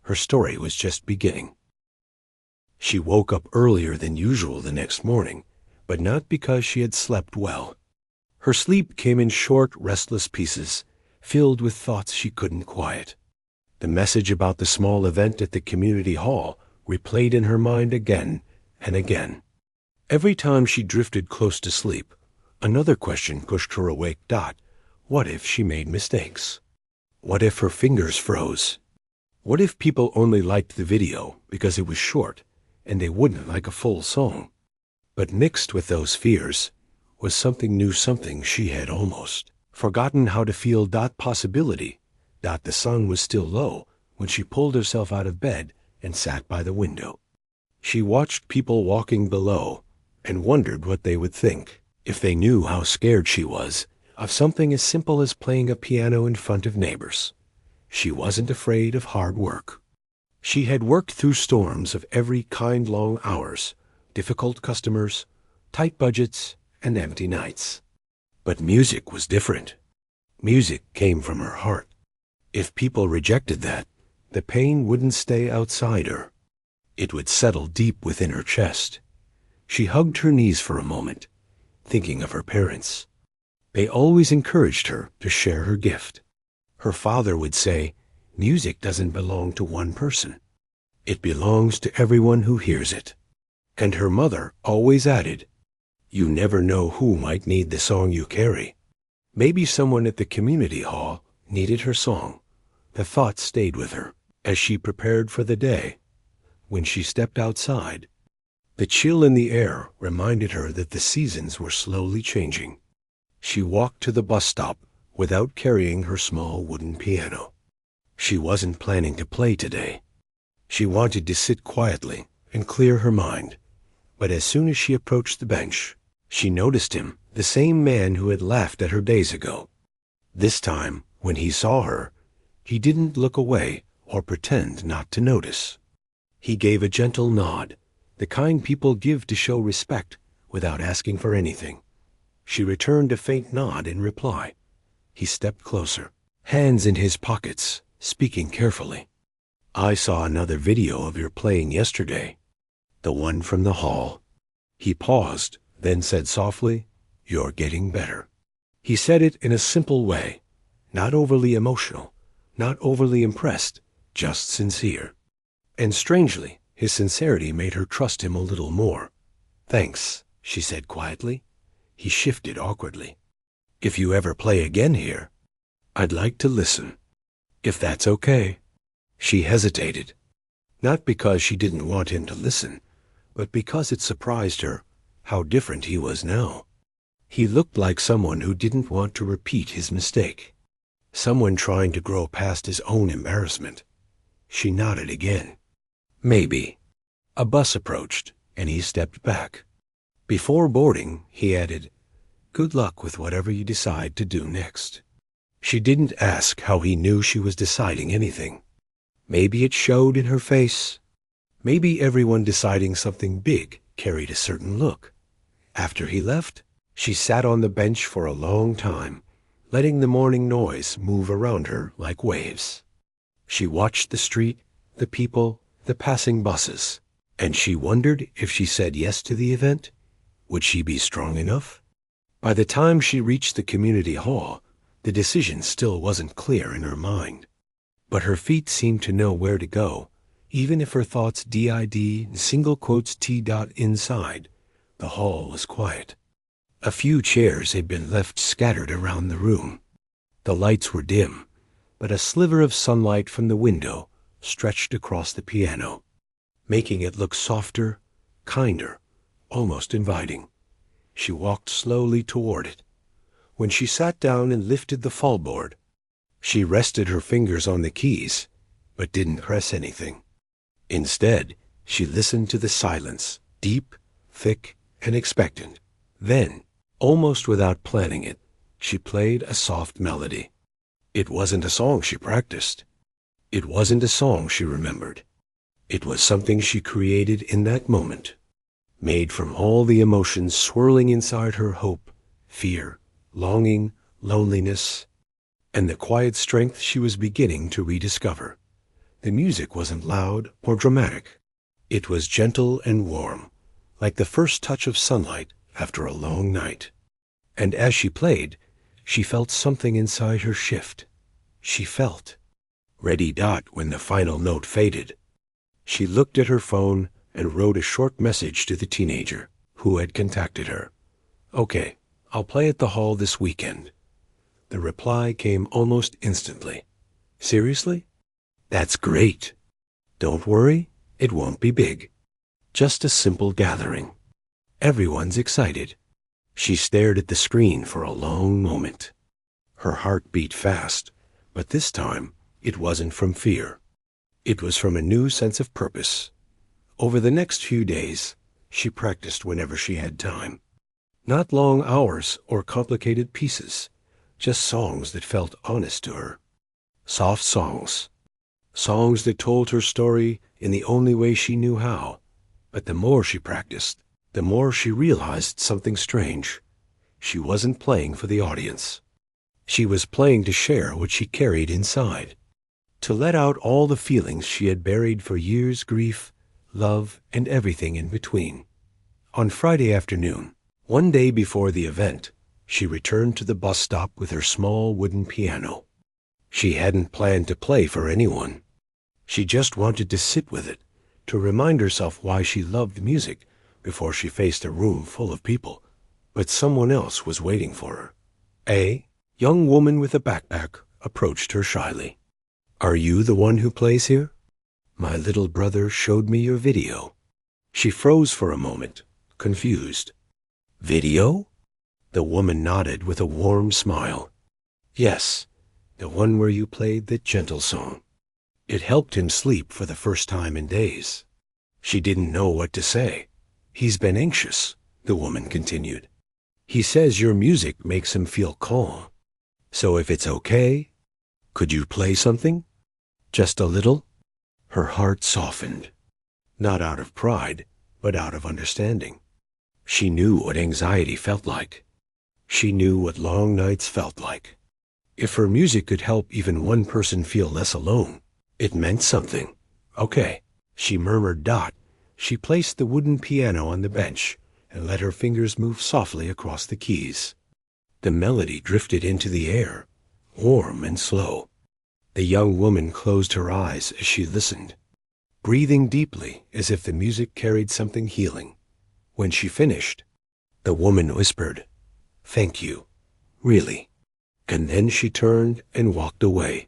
Her story was just beginning. She woke up earlier than usual the next morning, but not because she had slept well. Her sleep came in short, restless pieces, filled with thoughts she couldn't quiet. The message about the small event at the community hall replayed in her mind again and again. Every time she drifted close to sleep, another question pushed her awake. What if she made mistakes? What if her fingers froze? What if people only liked the video because it was short and they wouldn't like a full song? But mixed with those fears was something new, something she had almost forgotten how to feel. Possibility. The sun was still low when she pulled herself out of bed and sat by the window. She watched people walking below and wondered what they would think if they knew how scared she was of something as simple as playing a piano in front of neighbors. She wasn't afraid of hard work. She had worked through storms of every kind, long hours, difficult customers, tight budgets, and empty nights. But music was different. Music came from her heart. If people rejected that, the pain wouldn't stay outside her. It would settle deep within her chest. She hugged her knees for a moment, thinking of her parents. They always encouraged her to share her gift. Her father would say, music doesn't belong to one person. It belongs to everyone who hears it. And her mother always added, you never know who might need the song you carry. Maybe someone at the community hall needed her song. The thought stayed with her as she prepared for the day. When she stepped outside, the chill in the air reminded her that the seasons were slowly changing. She walked to the bus stop without carrying her small wooden piano. She wasn't planning to play today. She wanted to sit quietly and clear her mind. But as soon as she approached the bench, she noticed him, the same man who had laughed at her days ago. This time, when he saw her, he didn't look away or pretend not to notice. He gave a gentle nod, the kind people give to show respect without asking for anything. She returned a faint nod in reply. He stepped closer, hands in his pockets, speaking carefully. I saw another video of your playing yesterday. The one from the hall. He paused, then said softly, "You're getting better." He said it in a simple way, not overly emotional, not overly impressed, just sincere. And strangely, his sincerity made her trust him a little more. "Thanks," she said quietly. He shifted awkwardly. "If you ever play again here, I'd like to listen, if that's okay." She hesitated, not because she didn't want him to listen, but because it surprised her how different he was now. He looked like someone who didn't want to repeat his mistake, someone trying to grow past his own embarrassment. She nodded again. "Maybe." A bus approached, and he stepped back. Before boarding, he added, "Good luck with whatever you decide to do next." She didn't ask how he knew she was deciding anything. Maybe it showed in her face. Maybe everyone deciding something big carried a certain look. After he left, she sat on the bench for a long time, letting the morning noise move around her like waves. She watched the street, the people, the passing buses, and she wondered if she said yes to the event, would she be strong enough? By the time she reached the community hall, the decision still wasn't clear in her mind. But her feet seemed to know where to go, even if her thoughts did single quotes t. inside. The hall was quiet. A few chairs had been left scattered around the room. The lights were dim, but a sliver of sunlight from the window stretched across the piano, making it look softer, kinder, almost inviting. She walked slowly toward it. When she sat down and lifted the fallboard, she rested her fingers on the keys, but didn't press anything. Instead, she listened to the silence, deep, thick, and expectant. Then, almost without planning it, she played a soft melody. It wasn't a song she practiced. It wasn't a song she remembered. It was something she created in that moment, made from all the emotions swirling inside her: hope, fear, longing, loneliness, and the quiet strength she was beginning to rediscover. The music wasn't loud or dramatic. It was gentle and warm, like the first touch of sunlight after a long night. And as she played, she felt something inside her shift. She felt ready. When the final note faded, she looked at her phone and wrote a short message to the teenager who had contacted her. "Okay, I'll play at the hall this weekend." The reply came almost instantly. "Seriously? That's great. Don't worry, it won't be big. Just a simple gathering. Everyone's excited." She stared at the screen for a long moment. Her heart beat fast, but this time it wasn't from fear. It was from a new sense of purpose. Over the next few days, she practiced whenever she had time. Not long hours or complicated pieces, just songs that felt honest to her. Soft songs. Songs that told her story in the only way she knew how. But the more she practiced, the more she realized something strange. She wasn't playing for the audience. She was playing to share what she carried inside, to let out all the feelings she had buried for years: grief, love, and everything in between. On Friday afternoon, one day before the event, she returned to the bus stop with her small wooden piano. She hadn't planned to play for anyone. She just wanted to sit with it, to remind herself why she loved music before she faced a room full of people. But someone else was waiting for her. A young woman with a backpack approached her shyly. "Are you the one who plays here? My little brother showed me your video." She froze for a moment, confused. "Video?" The woman nodded with a warm smile. "Yes, the one where you played the gentle song." It helped him sleep for the first time in days. She didn't know what to say. "He's been anxious," the woman continued. "He says your music makes him feel calm. So if it's okay, could you play something? Just a little?" Her heart softened. not out of pride, but out of understanding. She knew what anxiety felt like. She knew what long nights felt like. If her music could help even one person feel less alone, it meant something. Okay, she murmured. She placed the wooden piano on the bench and let her fingers move softly across the keys. The melody drifted into the air, warm and slow. The young woman closed her eyes as she listened, breathing deeply as if the music carried something healing. When she finished, the woman whispered, "Thank you, really." And then she turned and walked away,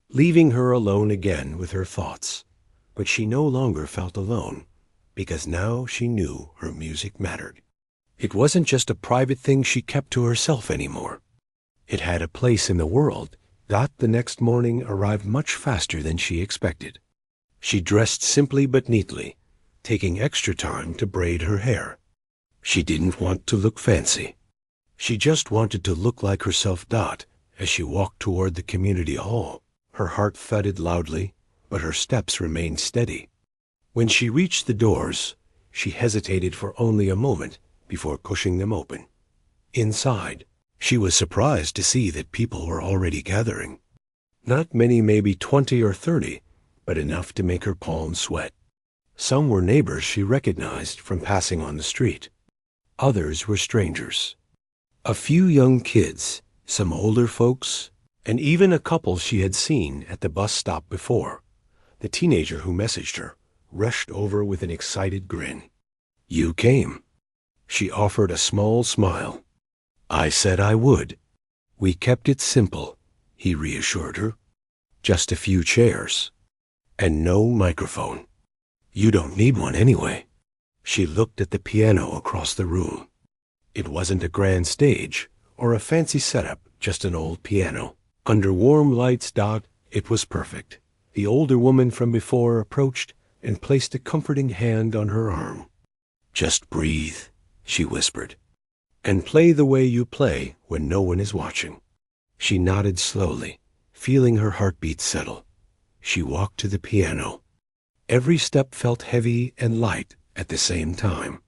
leaving her alone again with her thoughts. But she no longer felt alone, because now she knew her music mattered. It wasn't just a private thing she kept to herself anymore. It had a place in the world. The next morning arrived much faster than she expected. She dressed simply but neatly, taking extra time to braid her hair. She didn't want to look fancy. She just wanted to look like herself. As she walked toward the community hall, her heart thudded loudly, but her steps remained steady. When she reached the doors, she hesitated for only a moment before pushing them open. Inside, she was surprised to see that people were already gathering. Not many, maybe 20 or 30, but enough to make her palms sweat. Some were neighbors she recognized from passing on the street. Others were strangers. A few young kids, some older folks, and even a couple she had seen at the bus stop before. The teenager who messaged her rushed over with an excited grin. "You came." She offered a small smile. "I said I would." "We kept it simple," he reassured her. "Just a few chairs. And no microphone. You don't need one anyway." She looked at the piano across the room. It wasn't a grand stage or a fancy setup, just an old piano. Under warm lights. It was perfect. The older woman from before approached and placed a comforting hand on her arm. "Just breathe," she whispered, "and play the way you play when no one is watching." She nodded slowly, feeling her heartbeat settle. She walked to the piano. Every step felt heavy and light at the same time.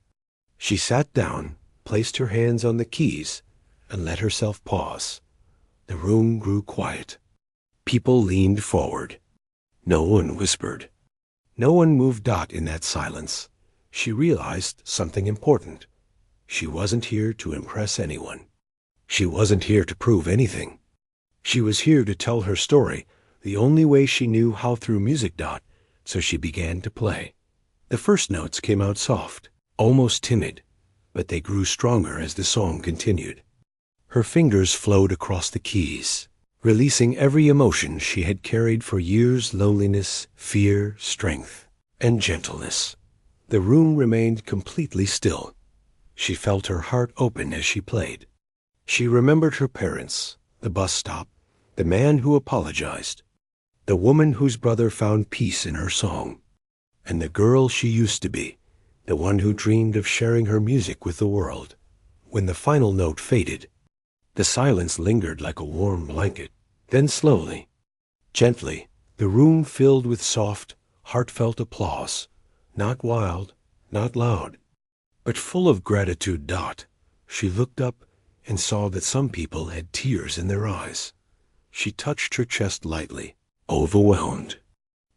She sat down, placed her hands on the keys, and let herself pause. The room grew quiet. People leaned forward. No one whispered. No one moved. In that silence, she realized something important. She wasn't here to impress anyone. She wasn't here to prove anything. She was here to tell her story the only way she knew how, through music. So she began to play. The first notes came out soft, almost timid, but they grew stronger as the song continued. Her fingers flowed across the keys, releasing every emotion she had carried for years: loneliness, fear, strength, and gentleness. The room remained completely still. She felt her heart open as she played. She remembered her parents, the bus stop, the man who apologized, the woman whose brother found peace in her song, and the girl she used to be, the one who dreamed of sharing her music with the world. When the final note faded, the silence lingered like a warm blanket. Then slowly, gently, the room filled with soft, heartfelt applause, not wild, not loud, but full of gratitude. She looked up and saw that some people had tears in their eyes. She touched her chest lightly, overwhelmed,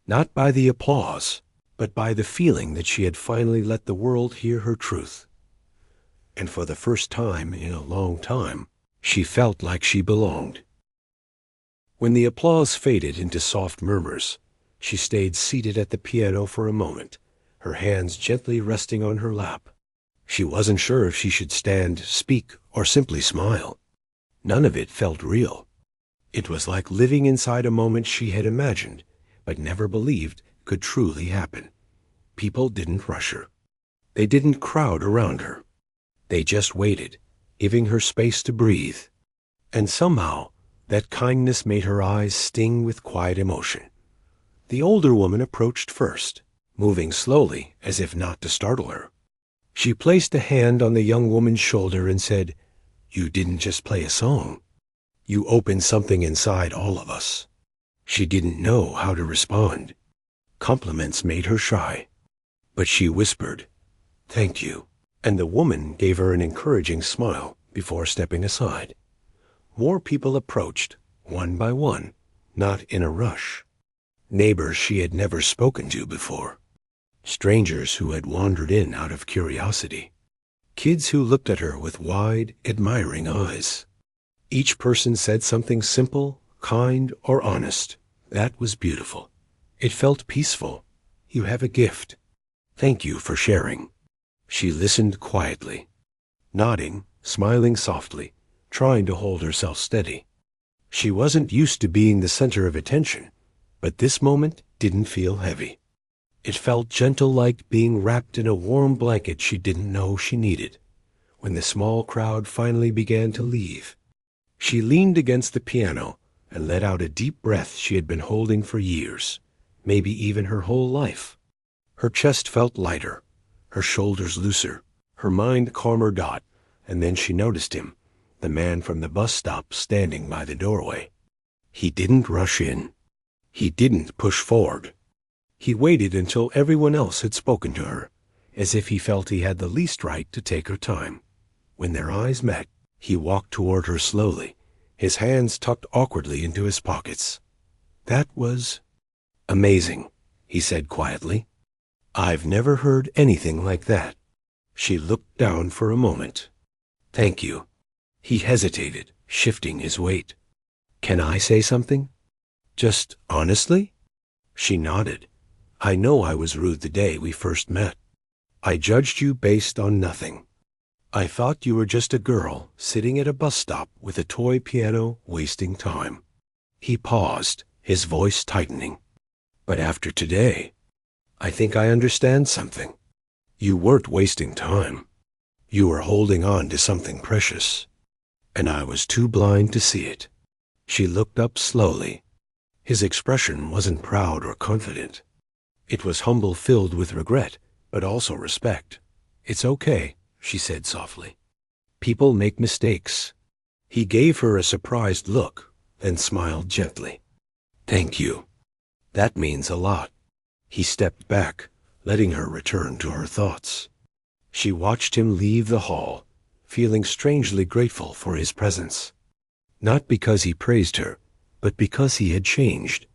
not by the applause, but by the feeling that she had finally let the world hear her truth. And for the first time in a long time, she felt like she belonged. When the applause faded into soft murmurs, she stayed seated at the piano for a moment, her hands gently resting on her lap. She wasn't sure if she should stand, speak, or simply smile. None of it felt real. It was like living inside a moment she had imagined, but never believed could truly happen. People didn't rush her. They didn't crowd around her. They just waited, giving her space to breathe. And somehow, that kindness made her eyes sting with quiet emotion. The older woman approached first, moving slowly as if not to startle her. She placed a hand on the young woman's shoulder and said, "You didn't just play a song. You opened something inside all of us." She didn't know how to respond. Compliments made her shy. But she whispered, "Thank you," and the woman gave her an encouraging smile before stepping aside. More people approached, one by one, not in a rush. Neighbors she had never spoken to before. Strangers who had wandered in out of curiosity. Kids who looked at her with wide, admiring eyes. Each person said something simple, kind, or honest. That was beautiful. It felt peaceful. You have a gift. Thank you for sharing. She listened quietly, nodding, smiling softly, trying to hold herself steady. She wasn't used to being the center of attention, but this moment didn't feel heavy. It felt gentle, like being wrapped in a warm blanket she didn't know she needed. When the small crowd finally began to leave, she leaned against the piano and let out a deep breath she had been holding for years, maybe even her whole life. Her chest felt lighter, her shoulders looser, her mind calmer. And then she noticed him, the man from the bus stop standing by the doorway. He didn't rush in. He didn't push forward. He waited until everyone else had spoken to her, as if he felt he had the least right to take her time. When their eyes met, he walked toward her slowly, his hands tucked awkwardly into his pockets. "That was amazing," he said quietly. "I've never heard anything like that." She looked down for a moment. "Thank you." He hesitated, shifting his weight. "Can I say something? Just honestly?" She nodded. "I know I was rude the day we first met. I judged you based on nothing. I thought you were just a girl sitting at a bus stop with a toy piano wasting time." He paused, his voice tightening. "But after today, I think I understand something. You weren't wasting time. You were holding on to something precious. And I was too blind to see it." She looked up slowly. His expression wasn't proud or confident. It was humble, filled with regret, but also respect. "It's okay," she said softly. "People make mistakes." He gave her a surprised look, then smiled gently. "Thank you. That means a lot." He stepped back, letting her return to her thoughts. She watched him leave the hall, feeling strangely grateful for his presence. Not because he praised her, but because he had changed.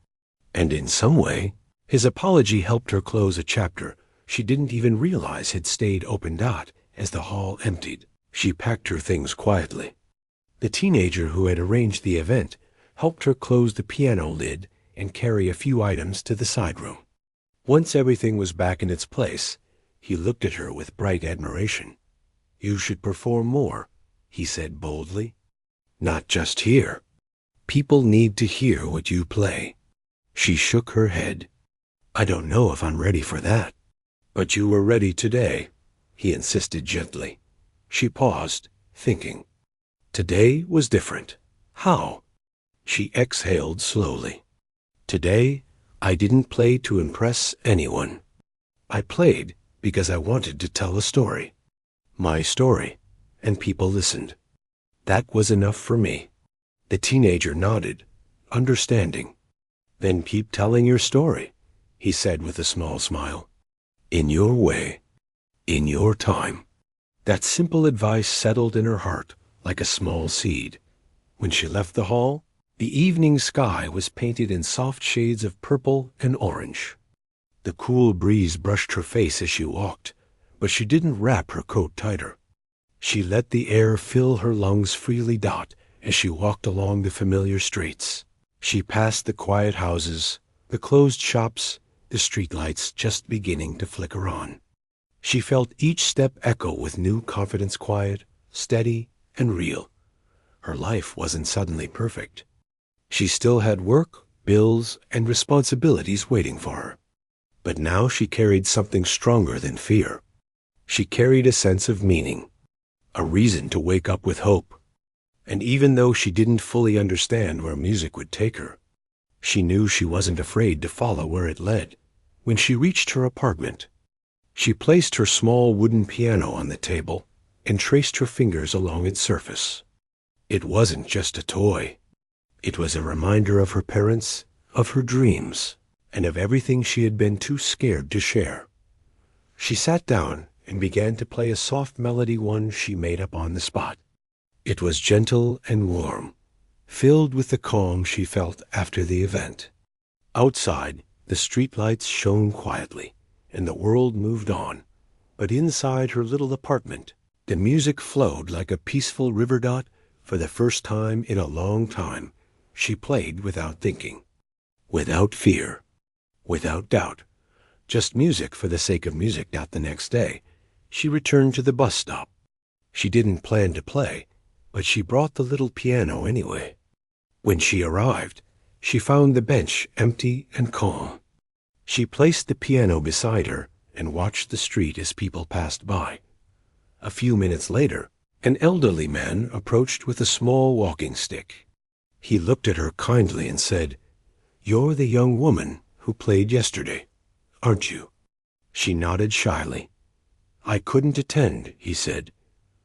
And in some way, his apology helped her close a chapter she didn't even realize had stayed open. As the hall emptied, she packed her things quietly. The teenager who had arranged the event helped her close the piano lid and carry a few items to the side room. Once everything was back in its place, he looked at her with bright admiration. "You should perform more," he said boldly. "Not just here. People need to hear what you play." She shook her head. "I don't know if I'm ready for that." "But you were ready today," he insisted gently. She paused, thinking. Today was different. How? She exhaled slowly. Today, I didn't play to impress anyone. I played because I wanted to tell a story. My story, and people listened. That was enough for me. The teenager nodded, understanding. "Then keep telling your story," he said with a small smile. "In your way, in your time." That simple advice settled in her heart like a small seed. When she left the hall, the evening sky was painted in soft shades of purple and orange. The cool breeze brushed her face as she walked, but she didn't wrap her coat tighter. She let the air fill her lungs freely. As she walked along the familiar streets, she passed the quiet houses, the closed shops, the streetlights just beginning to flicker on. She felt each step echo with new confidence, quiet, steady, and real. Her life wasn't suddenly perfect. She still had work, bills, and responsibilities waiting for her. But now she carried something stronger than fear. She carried a sense of meaning, a reason to wake up with hope. And even though she didn't fully understand where music would take her, she knew she wasn't afraid to follow where it led. When she reached her apartment, she placed her small wooden piano on the table and traced her fingers along its surface. It wasn't just a toy. It was a reminder of her parents, of her dreams, and of everything she had been too scared to share. She sat down and began to play a soft melody, one she made up on the spot. It was gentle and warm, filled with the calm she felt after the event. Outside, the streetlights shone quietly, and the world moved on. But inside her little apartment, the music flowed like a peaceful river dot. For the first time in a long time, she played without thinking, without fear, without doubt. Just music for the sake of music. The next day, she returned to the bus stop. She didn't plan to play, but she brought the little piano anyway. When she arrived, she found the bench empty and calm. She placed the piano beside her and watched the street as people passed by. A few minutes later, an elderly man approached with a small walking stick. He looked at her kindly and said, "You're the young woman who played yesterday, aren't you?" She nodded shyly. "I couldn't attend," he said,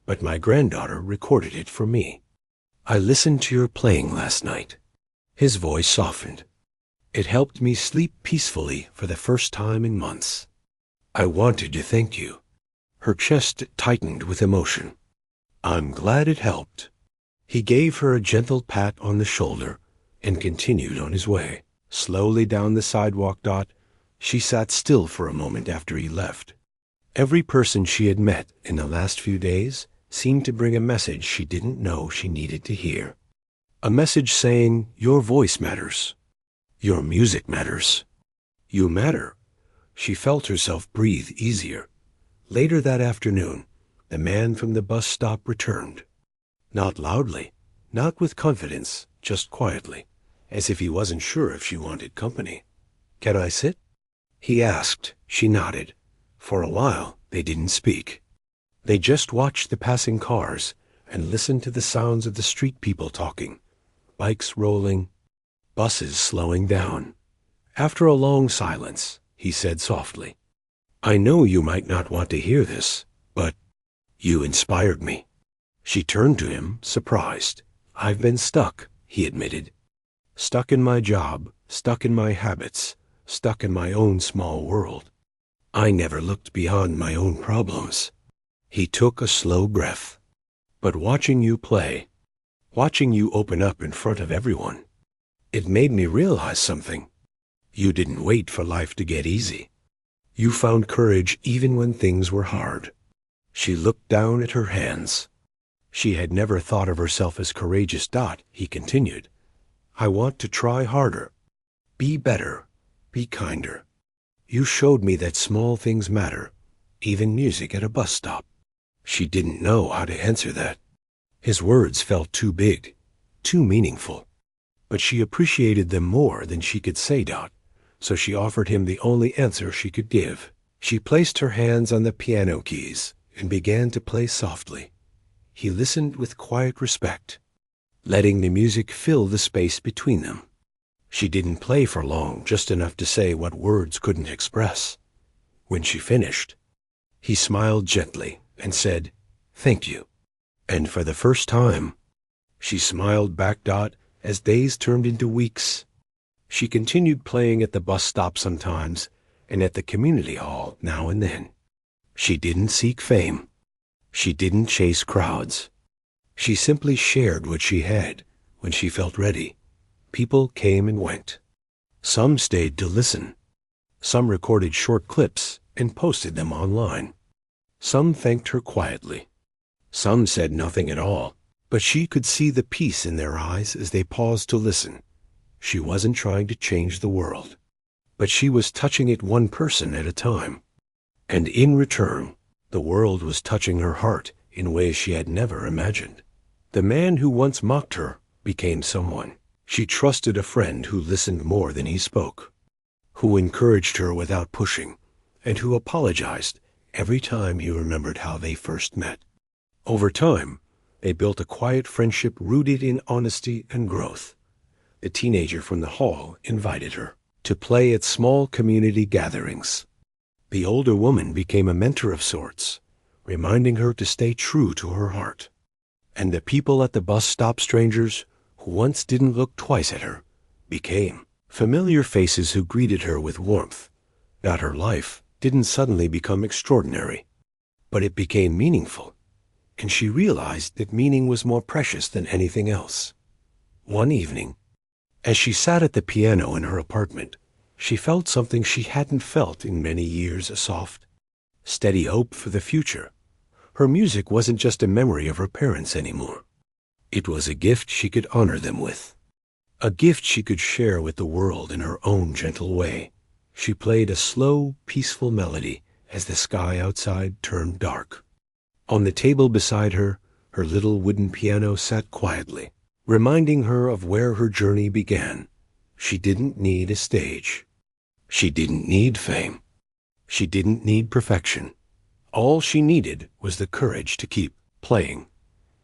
"but my granddaughter recorded it for me. I listened to your playing last night." His voice softened. "It helped me sleep peacefully for the first time in months. I wanted to thank you." Her chest tightened with emotion. "I'm glad it helped." He gave her a gentle pat on the shoulder and continued on his way. Slowly down the sidewalk. She sat still for a moment after he left. Every person she had met in the last few days seemed to bring a message she didn't know she needed to hear. A message saying, "Your voice matters. Your music matters. You matter." She felt herself breathe easier. Later that afternoon, the man from the bus stop returned. Not loudly, not with confidence, just quietly, as if he wasn't sure if she wanted company. "Can I sit?" he asked. She nodded. For a while, they didn't speak. They just watched the passing cars and listened to the sounds of the street people talking, bikes rolling, buses slowing down. After a long silence, he said softly, "I know you might not want to hear this, but you inspired me." She turned to him, surprised. "I've been stuck," he admitted. "Stuck in my job, stuck in my habits, stuck in my own small world. I never looked beyond my own problems." He took a slow breath. "But watching you play, watching you open up in front of everyone, it made me realize something. You didn't wait for life to get easy. You found courage even when things were hard." She looked down at her hands. She had never thought of herself as courageous. He continued, "I want to try harder, be better, be kinder. You showed me that small things matter, even music at a bus stop." She didn't know how to answer that. His words felt too big, too meaningful. But she appreciated them more than she could say. So she offered him the only answer she could give. She placed her hands on the piano keys and began to play softly. He listened with quiet respect, letting the music fill the space between them. She didn't play for long, just enough to say what words couldn't express. When she finished, he smiled gently and said, "Thank you." And for the first time, she smiled back. As days turned into weeks, she continued playing at the bus stop sometimes and at the community hall now and then. She didn't seek fame. She didn't chase crowds. She simply shared what she had when she felt ready. People came and went. Some stayed to listen. Some recorded short clips and posted them online. Some thanked her quietly. Some said nothing at all, but she could see the peace in their eyes as they paused to listen. She wasn't trying to change the world, but she was touching it one person at a time. And in return, the world was touching her heart in ways she had never imagined. The man who once mocked her became someone she trusted, a friend who listened more than he spoke, who encouraged her without pushing, and who apologized every time he remembered how they first met. Over time, they built a quiet friendship rooted in honesty and growth. The teenager from the hall invited her to play at small community gatherings. The older woman became a mentor of sorts, reminding her to stay true to her heart. And the people at the bus stop, strangers who once didn't look twice at her, became familiar faces who greeted her with warmth. Her life didn't suddenly become extraordinary, but it became meaningful, and she realized that meaning was more precious than anything else. One evening, as she sat at the piano in her apartment, she felt something she hadn't felt in many years, a soft, steady hope for the future. Her music wasn't just a memory of her parents anymore. It was a gift she could honor them with, a gift she could share with the world in her own gentle way. She played a slow, peaceful melody as the sky outside turned dark. On the table beside her, her little wooden piano sat quietly, reminding her of where her journey began. She didn't need a stage. She didn't need fame. She didn't need perfection. All she needed was the courage to keep playing.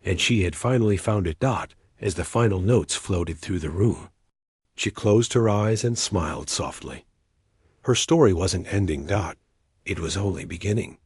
And she had finally found it. As the final notes floated through the room, she closed her eyes and smiled softly. Her story wasn't ending. It was only beginning.